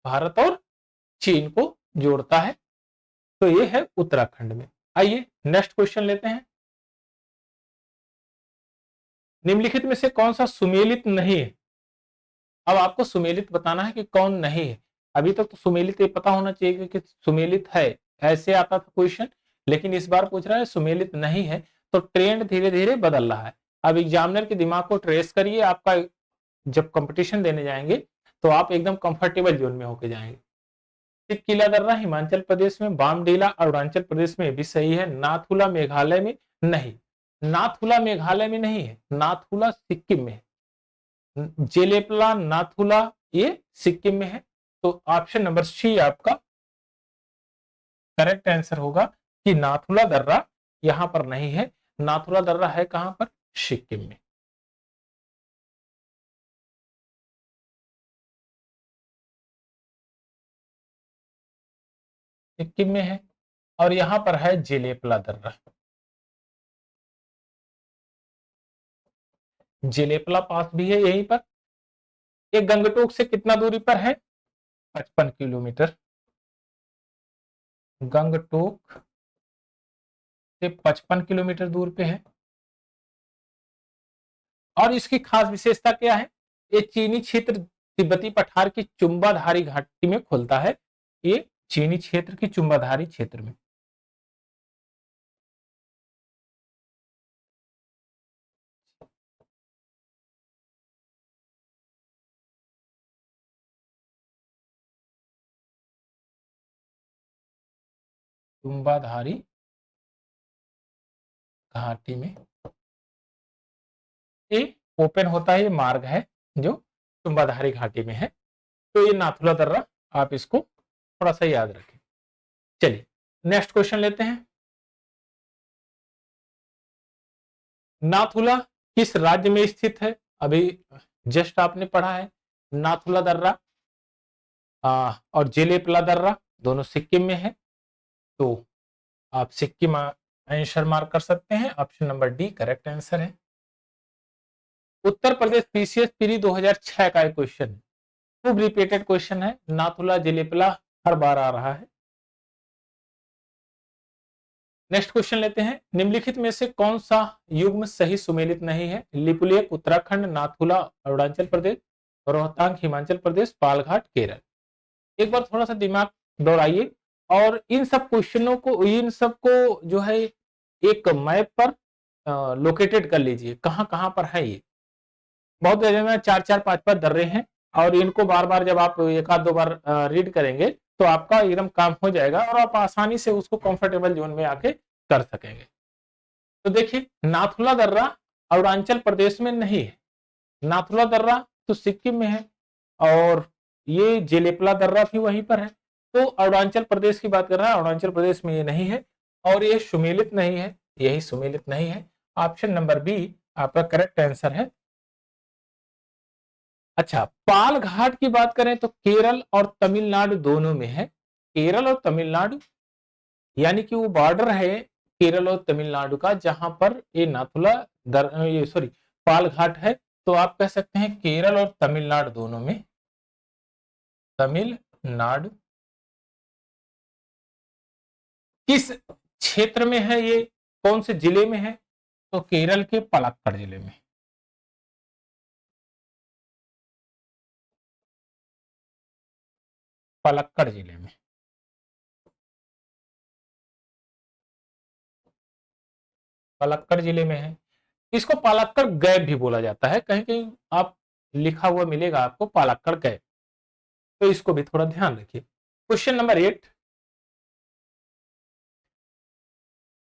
भारत और चीन को जोड़ता है, तो ये है उत्तराखंड में। आइए नेक्स्ट क्वेश्चन लेते हैं। निम्नलिखित में से कौन सा सुमेलित नहीं है? अब आपको सुमेलित बताना है कि कौन नहीं है। अभी तक तो सुमेलित ये पता होना चाहिए कि सुमेलित है, ऐसे आता था क्वेश्चन, लेकिन इस बार पूछ रहा है सुमेलित नहीं है, तो ट्रेंड धीरे धीरे बदल रहा है। अब एग्जामिनर के दिमाग को ट्रेस करिए, आपका जब कंपटीशन देने जाएंगे तो आप एकदम कंफर्टेबल जोन में होके जाएंगे। किला दर्रा हिमाचल प्रदेश में, बामडीला अरुणाचल प्रदेश में, भी सही है। नाथुला मेघालय में नहीं, नाथुला मेघालय में नहीं है, नाथुला सिक्किम में है। जेलेपला नाथुला ये सिक्किम में है, तो ऑप्शन नंबर सी आपका करेक्ट आंसर होगा कि नाथुला दर्रा यहां पर नहीं है। नाथुला दर्रा है कहां पर? सिक्किम में। सिक्किम में है, और यहां पर है जेलेपला दर्रा। जेलेपला पास भी है यहीं पर। ये गंगटोक से कितना दूरी पर है? 55 किलोमीटर। गंगटोक से 55 किलोमीटर दूर पे है। और इसकी खास विशेषता क्या है? ये चीनी क्षेत्र तिब्बती पठार की चुंबाधारी घाटी में खुलता है। ये चीनी क्षेत्र की चुंबाधारी क्षेत्र में। चुंबाधारी घाटी में ये ओपन होता है, ये मार्ग है जो चुंबाधारी घाटी में है। तो ये नाथुला दर्रा, आप इसको थोड़ा सा याद रखें। चलिए नेक्स्ट क्वेश्चन लेते हैं। नाथुला किस राज्य में स्थित है? अभी जस्ट आपने पढ़ा है। नाथुला दर्रा और जेलेपला दर्रा दोनों सिक्किम में है, तो आप सिक्किम आंसर मार्क कर सकते हैं। Option number D correct answer है। उत्तर प्रदेश पीसीएस प्री 2006 का एक क्वेश्चन है, खूब रिपीटेड क्वेश्चन है। नाथुला जेलेपला हर बार आ रहा है। नेक्स्ट क्वेश्चन लेते हैं। निम्नलिखित में से कौन सा युग्म सही सुमेलित नहीं है? लिपुलेख उत्तराखंड, नाथुला अरुणाचल प्रदेश, रोहतांग हिमाचल प्रदेश, पालघाट केरल। एक बार थोड़ा सा दिमाग दौड़ाइए और इन सब क्वेश्चनों को, इन सबको जो है एक मैप पर लोकेटेड कर लीजिए, कहां कहां पर है ये। बहुत जगह में 4-4 5-5 दर्रे हैं, और इनको बार बार जब आप एक आध दो बार रीड करेंगे तो आपका एकदम काम हो जाएगा और आप आसानी से उसको कंफर्टेबल जोन में आके कर सकेंगे। तो देखिए नाथुला दर्रा अरुणाचल प्रदेश में नहीं है, नाथुला दर्रा तो सिक्किम में है, और ये जेलेपला दर्रा भी वहीं पर है। तो अरुणाचल प्रदेश की बात कर रहा है, अरुणाचल प्रदेश में ये नहीं है, और ये सुमेलित नहीं है, यही सुमेलित नहीं है। ऑप्शन नंबर बी आपका करेक्ट आंसर है। अच्छा, पाल घाट की बात करें तो केरल और तमिलनाडु दोनों में है। केरल और तमिलनाडु, यानी कि वो बॉर्डर है केरल और तमिलनाडु का, जहां पर ये नाथुला ये सॉरी पाल घाट है। तो आप कह सकते हैं केरल और तमिलनाडु दोनों में। तमिलनाडु किस क्षेत्र में है ये, कौन से जिले में है? तो केरल के पलक्कड़ जिले में। पलक्कड़ जिले में। पलक्कड़ जिले में है। इसको पालक्कड़ गैप भी बोला जाता है, कहीं कहीं आप लिखा हुआ मिलेगा आपको पालक्कड़ गैप, तो इसको भी थोड़ा ध्यान रखिए। क्वेश्चन नंबर 8,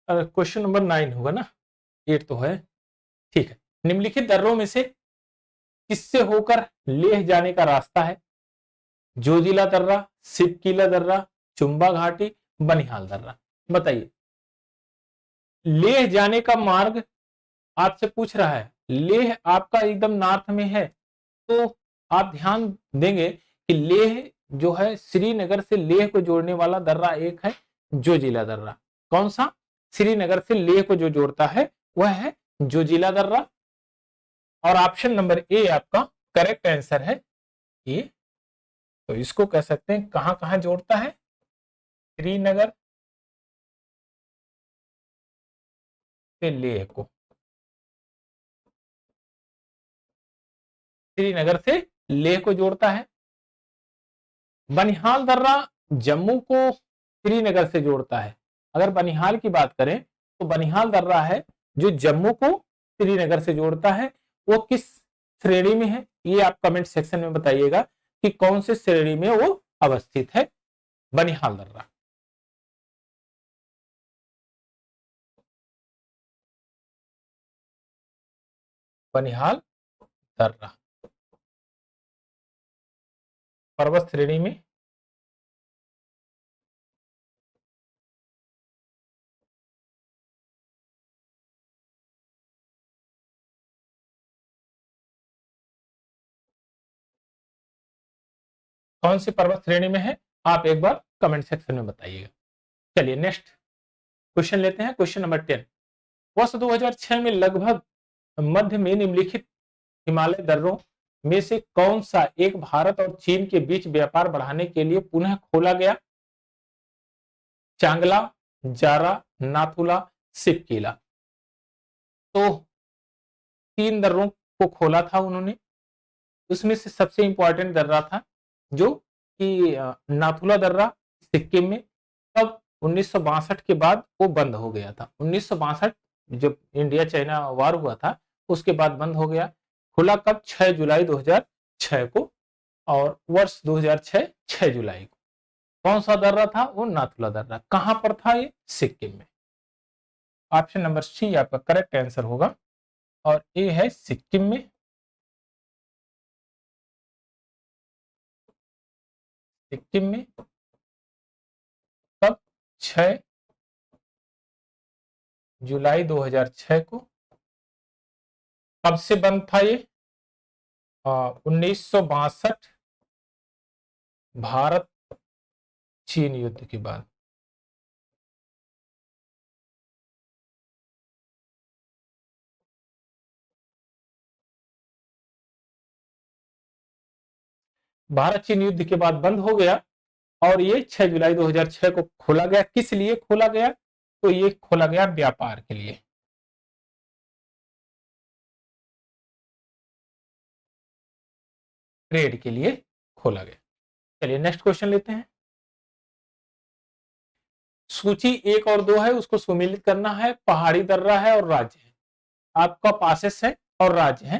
क्वेश्चन नंबर 9 होगा ना, 8 तो है, ठीक है। निम्नलिखित दर्रों में से किससे होकर लेह जाने का रास्ता है? जोजिला दर्रा, सिपकीला दर्रा, चुंबा घाटी, बनिहाल दर्रा। बताइए, लेह जाने का मार्ग आपसे पूछ रहा है, लेह आपका एकदम नॉर्थ में है, तो आप ध्यान देंगे कि लेह जो है श्रीनगर से लेह को जोड़ने वाला दर्रा एक है जोजिला दर्रा। कौन सा? श्रीनगर से लेह को जो जोड़ता है वह है जोजिला दर्रा। और ऑप्शन नंबर ए आपका करेक्ट आंसर है ए। तो इसको कह सकते हैं कहां कहां जोड़ता है, श्रीनगर से लेह को, श्रीनगर से लेह को जोड़ता है। बनिहाल दर्रा जम्मू को श्रीनगर से जोड़ता है। अगर बनिहाल की बात करें तो बनिहाल दर्रा है जो जम्मू को श्रीनगर से जोड़ता है। वो किस श्रेणी में है ये आप कमेंट सेक्शन में बताइएगा कि कौन से श्रेणी में वो अवस्थित है बनिहाल दर्रा। बनिहाल दर्रा पर्वत श्रेणी में कौन सी पर्वत श्रेणी में है आप एक बार कमेंट सेक्शन में बताइएगा। चलिए नेक्स्ट क्वेश्चन लेते हैं, क्वेश्चन नंबर 10। वर्ष 2006 में लगभग मध्य में निम्नलिखित हिमालय दर्रों में से कौन सा एक भारत और चीन के बीच व्यापार बढ़ाने के लिए पुनः खोला गया? चांगला, जारा, नाथुला, सिपकीला। तो 3 दर्रों को खोला था उन्होंने, उसमें से सबसे इंपॉर्टेंट दर्रा था जो कि नाथुला दर्रा सिक्किम में। तब 1962 के बाद वो बंद हो गया था। 1962 जब इंडिया चाइना वार हुआ था उसके बाद बंद हो गया। खुला कब? 6 जुलाई 2006 को। और वर्ष 2006 6 जुलाई को। कौन सा दर्रा था? वो नाथुला दर्रा। कहां पर था ये? सिक्किम में। ऑप्शन नंबर सी आपका करेक्ट आंसर होगा और ये है सिक्किम में। सिक्किम में कब? 6 जुलाई 2006 को। कब से बंद था ये? 1962 भारत चीन युद्ध के बाद। भारत चीन युद्ध के बाद बंद हो गया और ये 6 जुलाई 2006 को खोला गया। किस लिए खोला गया? तो ये खोला गया व्यापार के लिए। ट्रेड के लिए खोला गया। चलिए नेक्स्ट क्वेश्चन लेते हैं। सूची 1 और 2 है, उसको सुमेलित करना है। पहाड़ी दर्रा है और राज्य है। आपका पासेस है और राज्य है।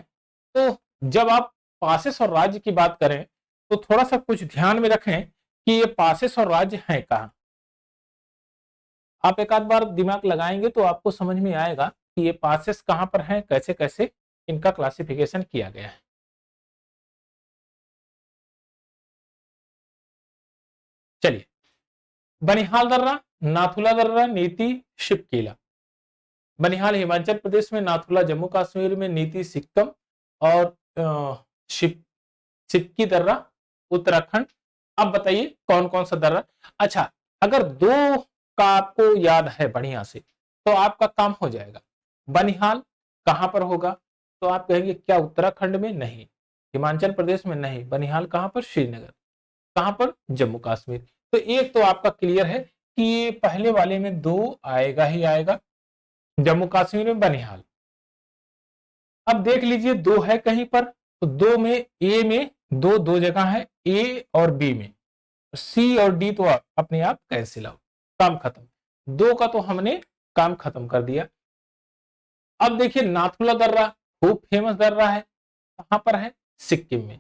तो जब आप पासेस और राज्य की बात करें तो थोड़ा सा कुछ ध्यान में रखें कि ये पासेस और राज्य हैं कहां। आप एक आध बार दिमाग लगाएंगे तो आपको समझ में आएगा कि ये पासेस कहां पर हैं, कैसे कैसे इनका क्लासिफिकेशन किया गया है। चलिए, बनिहाल दर्रा, नाथुला दर्रा, नीति, शिपकीला। बनिहाल हिमाचल प्रदेश में, नाथुला जम्मू कश्मीर में, नीति सिक्किम और सिपकी दर्रा उत्तराखंड। अब बताइए कौन कौन सा दर्रा। अच्छा, अगर 2 का आपको याद है बढ़िया से तो आपका काम हो जाएगा। बनिहाल कहां पर होगा? तो आप कहेंगे क्या उत्तराखंड में? नहीं। हिमाचल प्रदेश में नहीं। बनिहाल कहां पर? श्रीनगर। कहां पर? जम्मू कश्मीर। तो एक तो आपका क्लियर है कि ये पहले वाले में 2 आएगा ही आएगा, जम्मू कश्मीर में बनिहाल। अब देख लीजिए 2 है कहीं पर, तो 2 में ए में 2 जगह है, ए और बी में। सी और डी तो अपने आप कैंसिल आउट, काम खत्म। 2 का तो हमने काम खत्म कर दिया। अब देखिए नाथुला दर्रा खूब फेमस दर्रा है, कहां पर है? सिक्किम में।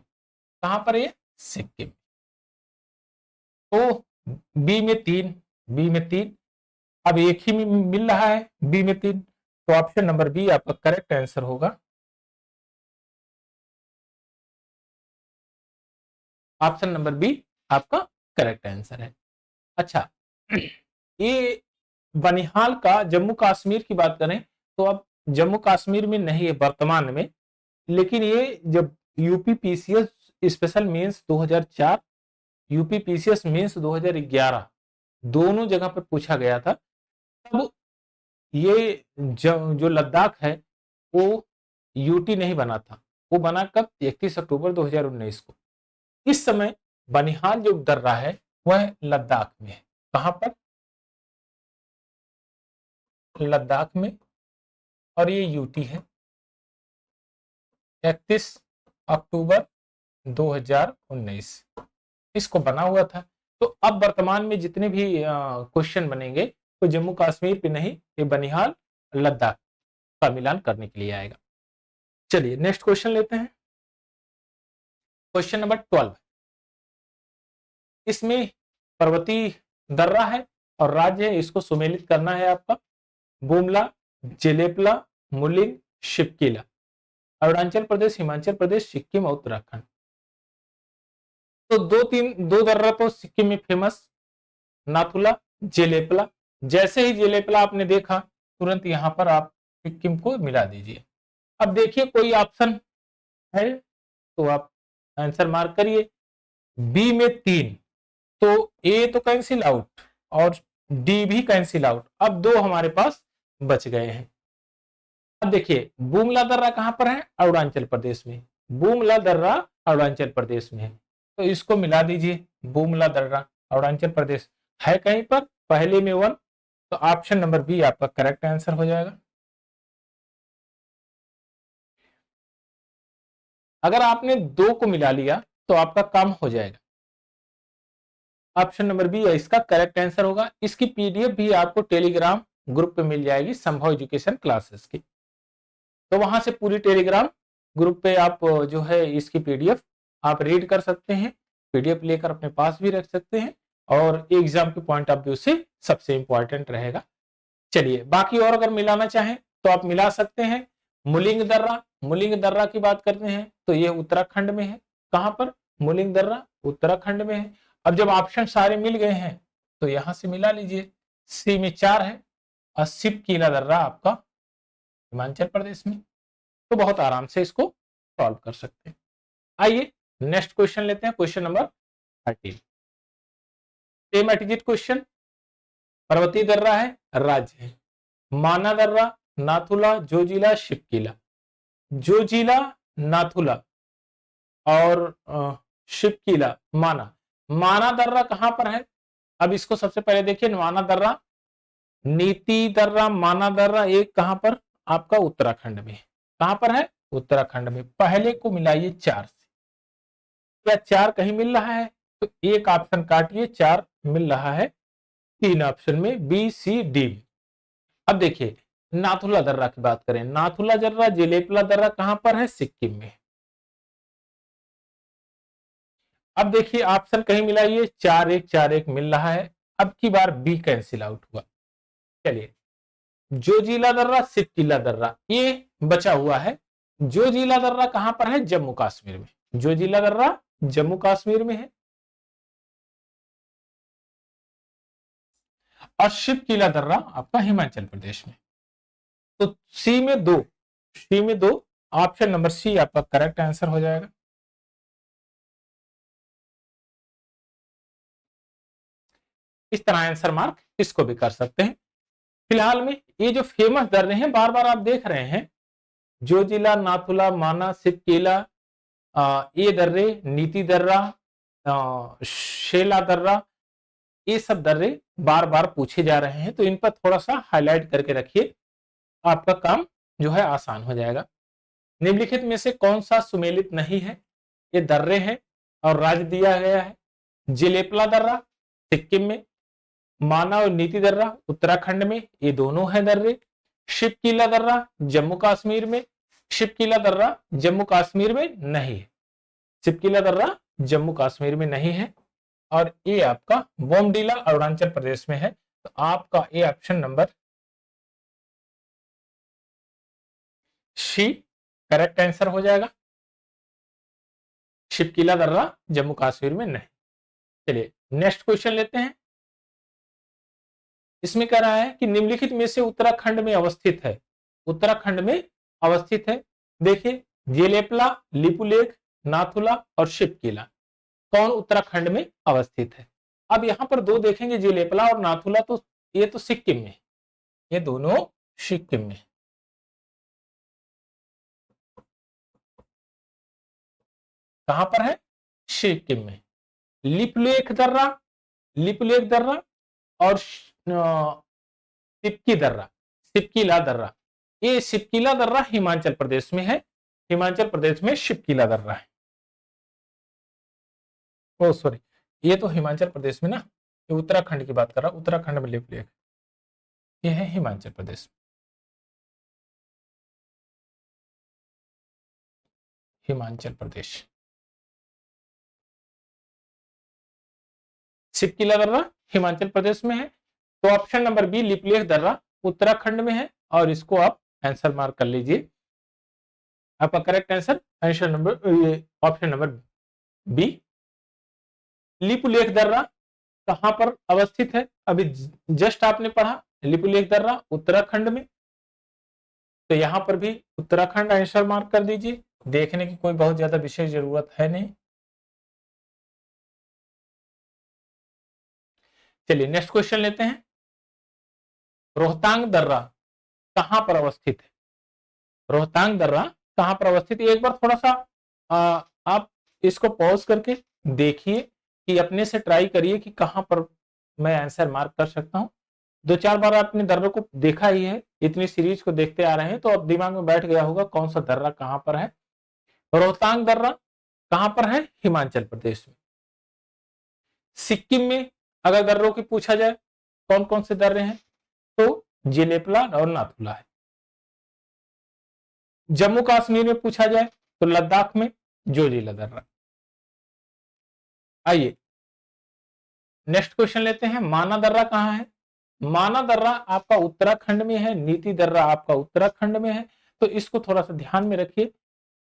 कहां पर है? सिक्किम। तो बी में 3, बी में 3। अब एक ही में मिल रहा है बी में 3, तो ऑप्शन नंबर बी आपका करेक्ट आंसर होगा। ऑप्शन नंबर बी आपका करेक्ट आंसर है। अच्छा, ये बनिहाल का जम्मू कश्मीर की बात करें तो अब जम्मू कश्मीर में नहीं है वर्तमान में, लेकिन ये जब UP PCS special mains 2004, UP PCS mains 2011 दोनों जगह पर पूछा गया था, तब ये जो लद्दाख है वो यूटी नहीं बना था, वो बना कब? 31 अक्टूबर 2019 को। इस समय बनिहाल जो दर्रा है वह लद्दाख में है। कहां पर? लद्दाख में। और ये यूटी है। 31 अक्टूबर 2019 इसको बना हुआ था। तो अब वर्तमान में जितने भी क्वेश्चन बनेंगे वो जम्मू कश्मीर पे नहीं, ये बनिहाल लद्दाख का मिलान करने के लिए आएगा। चलिए नेक्स्ट क्वेश्चन लेते हैं। Question number 12। इसमें पर्वतीय दर्रा है और राज्य है, इसको सुमेलित करना है आपका। बुमला, जेलेपला, मुलिंग, शिपकीला। अरुणाचल प्रदेश, हिमाचल प्रदेश, सिक्किम और उत्तराखंड। तो दो दर्रा तो सिक्किम में फेमस, नाथुला, जेलेपला। जैसे ही जेलेपला आपने देखा तुरंत यहां पर आप सिक्किम को मिला दीजिए। अब देखिए कोई ऑप्शन है तो आप आंसर मार्क करिए। बी में 3, तो ए तो कैंसिल आउट और डी भी कैंसिल आउट। अब 2 हमारे पास बच गए हैं। अब देखिए बुमला दर्रा कहां पर है? अरुणाचल प्रदेश में। बुमला दर्रा अरुणाचल प्रदेश में है, तो इसको मिला दीजिए। बुमला दर्रा अरुणाचल प्रदेश है कहीं पर पहले में 1, तो ऑप्शन नंबर बी आपका करेक्ट आंसर हो जाएगा। अगर आपने 2 को मिला लिया तो आपका काम हो जाएगा। ऑप्शन नंबर बी इसका करेक्ट आंसर होगा। इसकी पीडीएफ भी आपको टेलीग्राम ग्रुप पे मिल जाएगी, संभव एजुकेशन क्लासेस की। तो वहां से पूरी टेलीग्राम ग्रुप पे आप जो है इसकी पीडीएफ आप रीड कर सकते हैं, पीडीएफ लेकर अपने पास भी रख सकते हैं और एग्जाम के पॉइंट ऑफ व्यू से सबसे इंपॉर्टेंट रहेगा। चलिए बाकी और अगर मिलाना चाहें तो आप मिला सकते हैं। मुलिंग दर्रा की बात करते हैं तो ये उत्तराखंड में है। कहां पर? मुलिंग दर्रा उत्तराखंड में है। अब जब ऑप्शन सारे मिल गए हैं तो यहां से मिला लीजिए। सी में 4 है और शिपकीला दर्रा आपका हिमाचल प्रदेश में। तो बहुत आराम से इसको सॉल्व कर सकते हैं। आइए नेक्स्ट क्वेश्चन लेते हैं, question number 13। Same attitude question. पर्वतीय दर्रा है, राज्य है। माना दर्रा, नाथुला, जोजिला, शिपकीला। जोजिला, नाथुला और शिपकीला, माना दर्रा कहां पर है? अब इसको सबसे पहले देखिए, माना दर्रा, नीति दर्रा, माना दर्रा एक कहां पर? आपका उत्तराखंड में। कहां पर है? उत्तराखंड में। पहले को मिलाइए 4 से। क्या 4 कहीं मिल रहा है? तो एक ऑप्शन काटिए, 4 मिल रहा है 3 ऑप्शन में, बी सी डी। अब देखिए नाथुला दर्रा की बात करें, नाथुला दर्रा, जेलेपला दर्रा कहां पर है? सिक्किम में। अब देखिए ऑप्शन कहीं मिलाइए, 4 1 मिल रहा है। अब की बार बी कैंसिल आउट हुआ। चलिए जोजिला दर्रा, शिपकीला दर्रा ये बचा हुआ है। जोजिला दर्रा कहां पर है? जम्मू कश्मीर में। जोजिला दर्रा जम्मू कश्मीर में है। और शिपकीला दर्रा आपका हिमाचल प्रदेश में। तो सी में 2 ऑप्शन नंबर सी आपका करेक्ट आंसर हो जाएगा। इस तरह आंसर मार्क इसको भी कर सकते हैं। फिलहाल में ये जो फेमस दर्रे हैं बार बार आप देख रहे हैं, जोजिला, नाथुला, माना, शिपकीला, ये दर्रे, नीति दर्रा, शेला दर्रा, ये सब दर्रे बार बार पूछे जा रहे हैं, तो इन पर थोड़ा सा हाईलाइट करके रखिए, आपका काम जो है आसान हो जाएगा। निम्नलिखित में से कौन सा सुमेलित नहीं है? ये दर्रे हैं और राज्य दिया गया है। जेलेपला दर्रा सिक्किम में, माना और नीति दर्रा उत्तराखंड में, ये दोनों है दर्रे। शिपकीला दर्रा जम्मू कश्मीर में, शिपकीला दर्रा जम्मू कश्मीर में नहीं है। शिपकीला दर्रा जम्मू कश्मीर में नहीं है। और ये आपका बोमडीला अरुणाचल प्रदेश में है। तो आपका ये option number C correct answer हो जाएगा। शिपकीला दर्रा जम्मू कश्मीर में नहीं। चलिए नेक्स्ट क्वेश्चन लेते हैं। इसमें कह रहा है कि निम्नलिखित में से उत्तराखंड में अवस्थित है, उत्तराखंड में अवस्थित है। देखिए जेलेपला, लिपुलेख, नाथुला और शिपकीला कौन उत्तराखंड में अवस्थित है? अब यहां पर 2 देखेंगे, जेलेपला और नाथुला, तो ये तो सिक्किम में, ये दोनों सिक्किम में। कहां पर है? सिक्किम में। लिपुलेख दर्रा, लिपुलेख दर्रा और सिपकी दर्रा, सिपकीला दर्रा। ये सिपकीला दर्रा हिमाचल प्रदेश में है, हिमाचल प्रदेश में सिपकीला दर्रा है। ओ सॉरी, ये तो हिमाचल प्रदेश में ना, ये उत्तराखंड की बात कर रहा हूं, उत्तराखंड में लिपुलेख, ये है हिमाचल प्रदेश, हिमाचल प्रदेश। सिपकीला दर्रा हिमाचल प्रदेश में है। तो ऑप्शन नंबर बी लिपुलेख दर्रा उत्तराखंड में है, और इसको आप आंसर मार्क कर लीजिए। आपका correct answer answer number option number B. Lipulekh दर्रा कहां पर अवस्थित है? अभी जस्ट आपने पढ़ा, लिपुलेख दर्रा उत्तराखंड में, तो यहां पर भी उत्तराखंड आंसर मार्क कर दीजिए। देखने की कोई बहुत ज्यादा विशेष जरूरत है नहीं। चलिए नेक्स्ट क्वेश्चन लेते हैं। रोहतांग दर्रा कहां पर अवस्थित है? रोहतांग दर्रा कहां पर अवस्थित है? एक बार थोड़ा सा आप इसको पॉज करके देखिए कि अपने से ट्राई करिए कि कहां पर मैं आंसर मार्क कर सकता हूं। दो चार बार आपने दर्रों को देखा ही है, इतनी सीरीज को देखते आ रहे हैं, तो अब दिमाग में बैठ गया होगा कौन सा दर्रा कहां पर है। रोहतांग दर्रा कहां पर है? हिमाचल प्रदेश में। सिक्किम में अगर दर्रों की पूछा जाए कौन कौन से दर्रे हैं, तो जेनेपला और नाथुला है। जम्मू कश्मीर में पूछा जाए तो लद्दाख में जोजिला दर्रा। आइए नेक्स्ट क्वेश्चन लेते हैं। माना दर्रा कहां है? माना दर्रा आपका उत्तराखंड में है, नीति दर्रा आपका उत्तराखंड में है, तो इसको थोड़ा सा ध्यान में रखिए।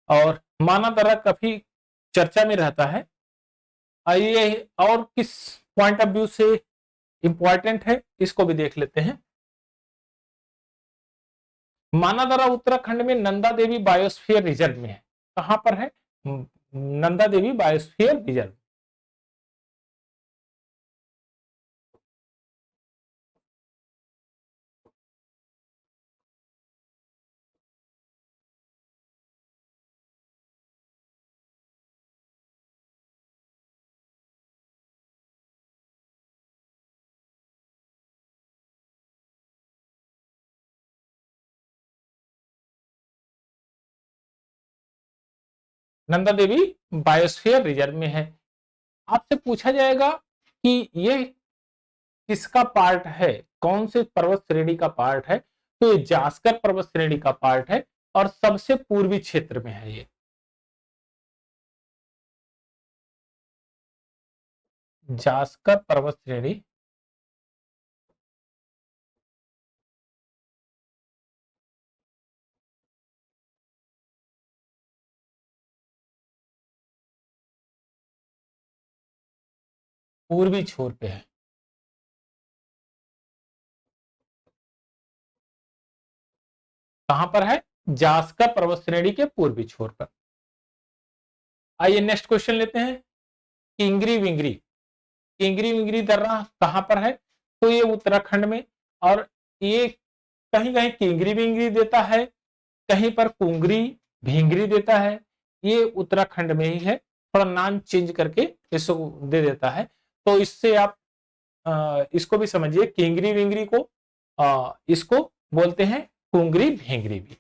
और माना दर्रा काफी चर्चा में रहता है। आइए और किस पॉइंट ऑफ व्यू से इंपॉर्टेंट है इसको भी देख लेते हैं। माना दर्रा उत्तराखंड में नंदा देवी बायोस्फीयर रिजर्व में है। कहां पर है? Nanda Devi biosphere reserve. Nanda Devi biosphere reserve में है। आपसे पूछा जाएगा कि ये किसका पार्ट है, कौन से पर्वत श्रेणी का पार्ट है, तो ये जास्कर पर्वत श्रेणी का पार्ट है और सबसे पूर्वी क्षेत्र में है। ये जास्कर पर्वत श्रेणी पूर्वी छोर पे है। कहां पर है? जास्कर पर्वत श्रेणी के पूर्वी छोर पर। आइए नेक्स्ट क्वेश्चन लेते हैं। किंगरी विंगरी, किंगरी विंगरी दर्रा कहां पर है? तो ये उत्तराखंड में, और ये कहीं कहीं किंगरी विंगरी देता है, कहीं पर कुंगरी भिंगरी देता है। ये उत्तराखंड में ही है, थोड़ा नाम चेंज करके इसको दे देता है। तो इससे आप इसको भी समझिए, किंगरी विंगरी को इसको बोलते हैं कुंगरी भिंगरी भी।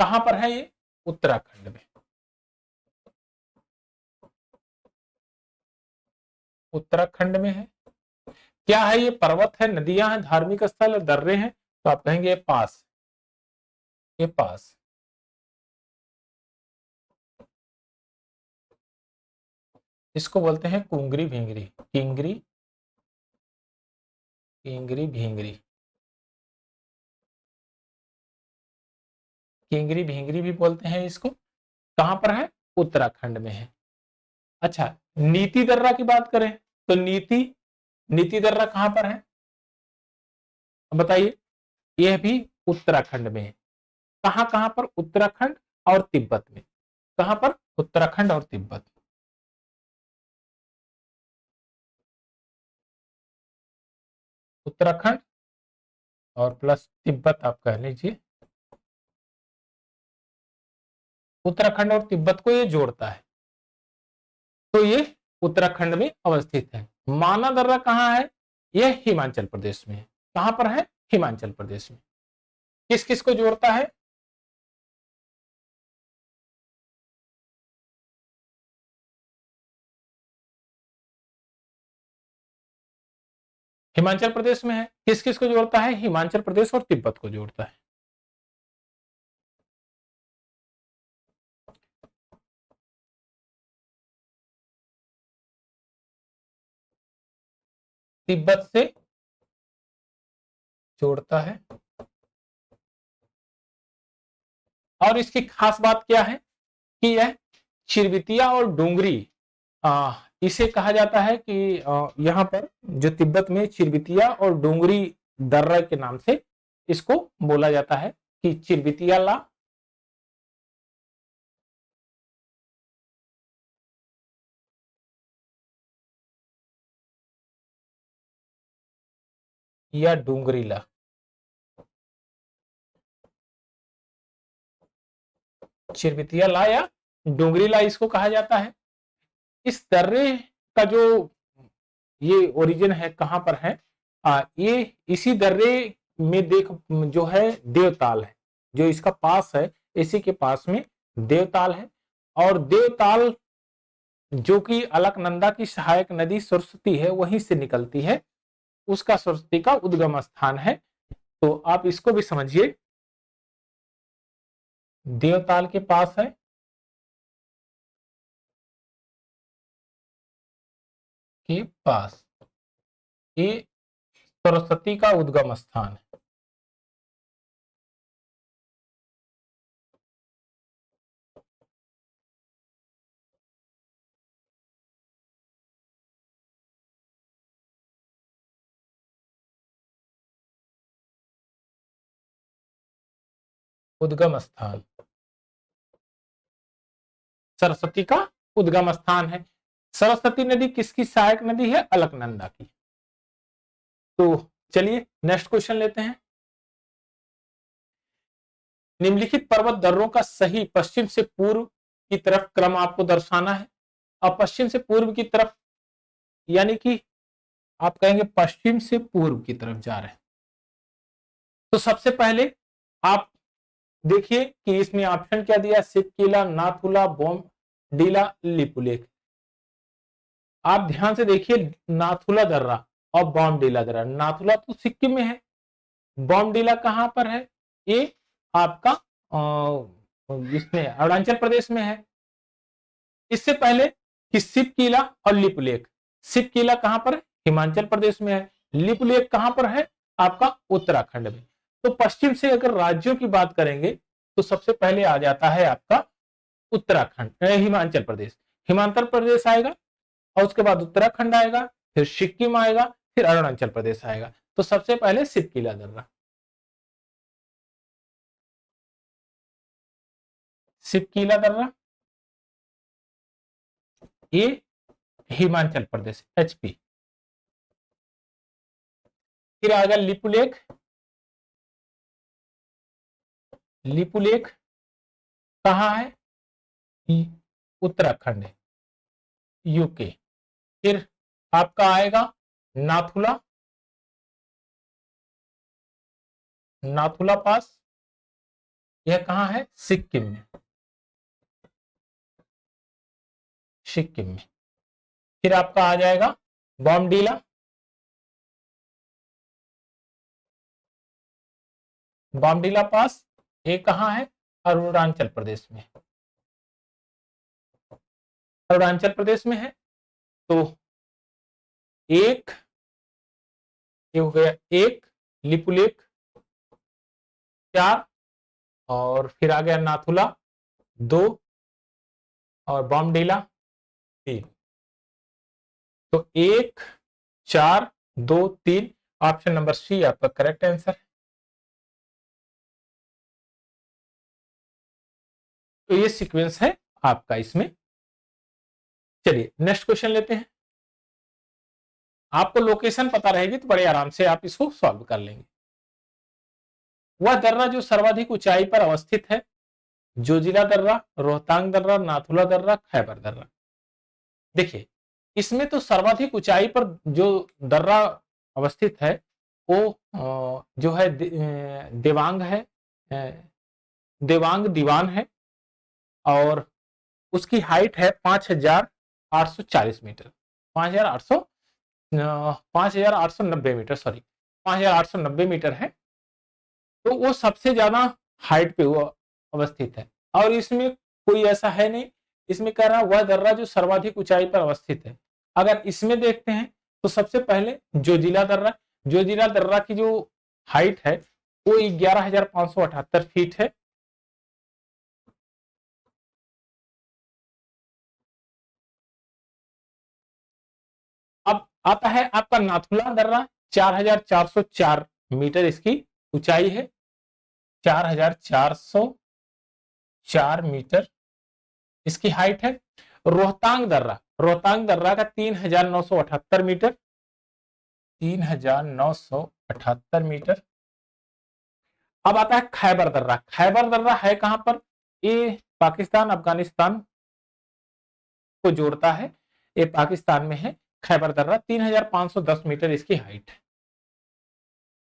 कहां पर है ये? उत्तराखंड में, उत्तराखंड में है। क्या है ये? पर्वत है, नदियां हैं, धार्मिक स्थल है, दर्रे हैं, तो आप कहेंगे ये पास, ये पास। इसको बोलते हैं कुंगरी भिंगरी, किंगरी किंगरी भिंगरी, किंगरी भिंगरी भी बोलते हैं इसको। कहां पर है? उत्तराखंड में है। अच्छा, नीति दर्रा की बात करें तो नीति नीति दर्रा कहां पर है? बताइए। यह भी उत्तराखंड में है। कहां कहां पर? उत्तराखंड और तिब्बत में। कहां पर? उत्तराखंड और तिब्बत। उत्तराखंड और प्लस तिब्बत आप कह लीजिए। उत्तराखंड और तिब्बत को ये जोड़ता है, तो ये उत्तराखंड में अवस्थित है। माना दर्रा कहाँ है? यह हिमाचल प्रदेश में है। कहां पर है? हिमाचल प्रदेश में। किस किस को जोड़ता है? हिमाचल प्रदेश में है। किस किस को जोड़ता है? हिमाचल प्रदेश और तिब्बत को जोड़ता है। तिब्बत से जोड़ता है। और इसकी खास बात क्या है कि यह चिरबितिया और डोंगरी, इसे कहा जाता है कि यहाँ पर जो तिब्बत में चिरबितिया और डोंगरी दर्रा के नाम से इसको बोला जाता है कि चिरबितिया ला या डोंगरी ला। चिरबितिया ला या डोंगरी ला इसको कहा जाता है। इस दर्रे का जो ये ओरिजिन है, कहां पर है? ये इसी दर्रे में देख जो है देवताल है, जो इसका पास है, इसी के पास में देवताल है। और देवताल जो कि अलकनंदा की सहायक नदी सरस्वती है, वहीं से निकलती है, उसका सरस्वती का उद्गम स्थान है। तो आप इसको भी समझिए, देवताल के पास है, के पास ये सरस्वती का उद्गम स्थान है। उद्गम स्थान सरस्वती का उद्गम स्थान है। सरस्वती नदी किसकी सहायक नदी है? अलकनंदा की। तो चलिए नेक्स्ट क्वेश्चन लेते हैं। निम्नलिखित पर्वत दर्रों का सही पश्चिम से पूर्व की तरफ क्रम आपको दर्शाना है। अब पश्चिम से पूर्व की तरफ यानी कि आप कहेंगे पश्चिम से पूर्व की तरफ जा रहे हैं, तो सबसे पहले आप देखिए कि इसमें ऑप्शन क्या दिया? सिपकिला, नाथुला, बॉमडिला, लिपुलेख। आप ध्यान से देखिए, नाथुला दर्रा और बॉमडिला दर्रा। नाथुला तो सिक्किम में है, बॉमडिला कहां पर है? ये आपका इसमें अरुणाचल प्रदेश में है। इससे पहले कि सिपकिला और लिपुलेख। सिपकिला कहां पर है? हिमाचल प्रदेश में है। लिपुलेख कहां पर है? आपका उत्तराखंड में। तो पश्चिम से अगर राज्यों की बात करेंगे तो सबसे पहले आ जाता है आपका उत्तराखंड, हिमाचल प्रदेश। हिमाचल प्रदेश आएगा और उसके बाद उत्तराखंड आएगा, फिर सिक्किम आएगा, फिर अरुणाचल प्रदेश आएगा। तो सबसे पहले सिपकिला दर्रा, सिपकिला दर्रा ये हिमाचल प्रदेश, एचपी। फिर आएगा लिपुलेख। लिपुलेख कहाँ है? उत्तराखंड है, यूके। फिर आपका आएगा नाथुला, नाथुला पास, यह कहाँ है? सिक्किम में, सिक्किम में। फिर आपका आ जाएगा बॉमडिला, बॉमडिला पास, ये कहाँ है? अरुणाचल प्रदेश में, अरुणाचल प्रदेश में है। तो एक ये हो गया, एक लिपुलेख, चार, और फिर आ गया नाथुला, दो, और बॉमडिला, तीन। तो एक, चार, दो, तीन, ऑप्शन नंबर सी आपका करेक्ट आंसर है। तो ये सीक्वेंस है आपका इसमें। चलिए नेक्स्ट क्वेश्चन लेते हैं। आपको लोकेशन पता रहेगी तो बड़े आराम से आप इसको सॉल्व कर लेंगे। वह दर्रा जो सर्वाधिक ऊंचाई पर अवस्थित है। जोजिला दर्रा, रोहतांग दर्रा, नाथुला दर्रा, खैबर दर्रा। देखिए, इसमें तो सर्वाधिक ऊंचाई पर जो दर्रा अवस्थित है वो जो है देवांग है, देवांग दीवान है, और उसकी हाइट है 5,840 मीटर, 5,890 मीटर, सॉरी 5,890 मीटर है। तो वो सबसे ज्यादा हाइट पे वो अवस्थित है, और इसमें कोई ऐसा है नहीं, इसमें कह रहा वह दर्रा जो सर्वाधिक ऊंचाई पर अवस्थित है। अगर इसमें देखते हैं तो सबसे पहले जोजिला दर्रा, जोजिला दर्रा की जो हाइट है वो 11,578 फीट है। अब आता है आपका नाथुला दर्रा, 4,404 मीटर इसकी ऊंचाई है, 4,404 मीटर इसकी हाइट है। रोहतांग दर्रा, रोहतांग दर्रा का 3,978 मीटर, 3,978 मीटर। अब आता है खैबर दर्रा, खैबर दर्रा है कहां पर, ये पाकिस्तान अफगानिस्तान को जोड़ता है, ये पाकिस्तान में है। खैबर दर्रा 3,510 मीटर इसकी हाइट है,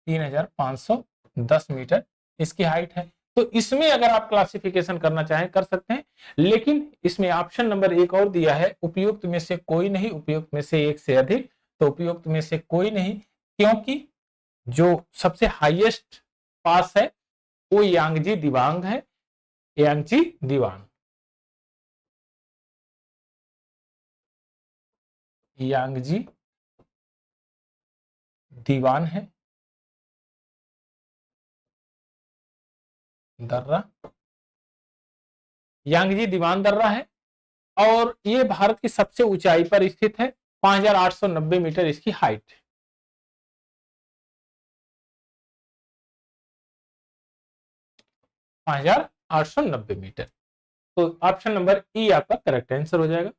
3,510 मीटर इसकी हाइट है। तो इसमें अगर आप क्लासिफिकेशन करना चाहें कर सकते हैं, लेकिन इसमें ऑप्शन नंबर एक और दिया है, उपयुक्त में से कोई नहीं, उपयुक्त में से एक से अधिक। तो उपयुक्त में से कोई नहीं, क्योंकि जो सबसे हाईएस्ट पास है वो यांगजी दिबांग है, यांगजी दीवान, यांगजी दीवान है दर्रा, यांगजी दीवान दर्रा है, और ये भारत की सबसे ऊंचाई पर स्थित है, 5,890 मीटर इसकी हाइट है। 5,890 मीटर। तो ऑप्शन नंबर ई आपका करेक्ट आंसर हो जाएगा।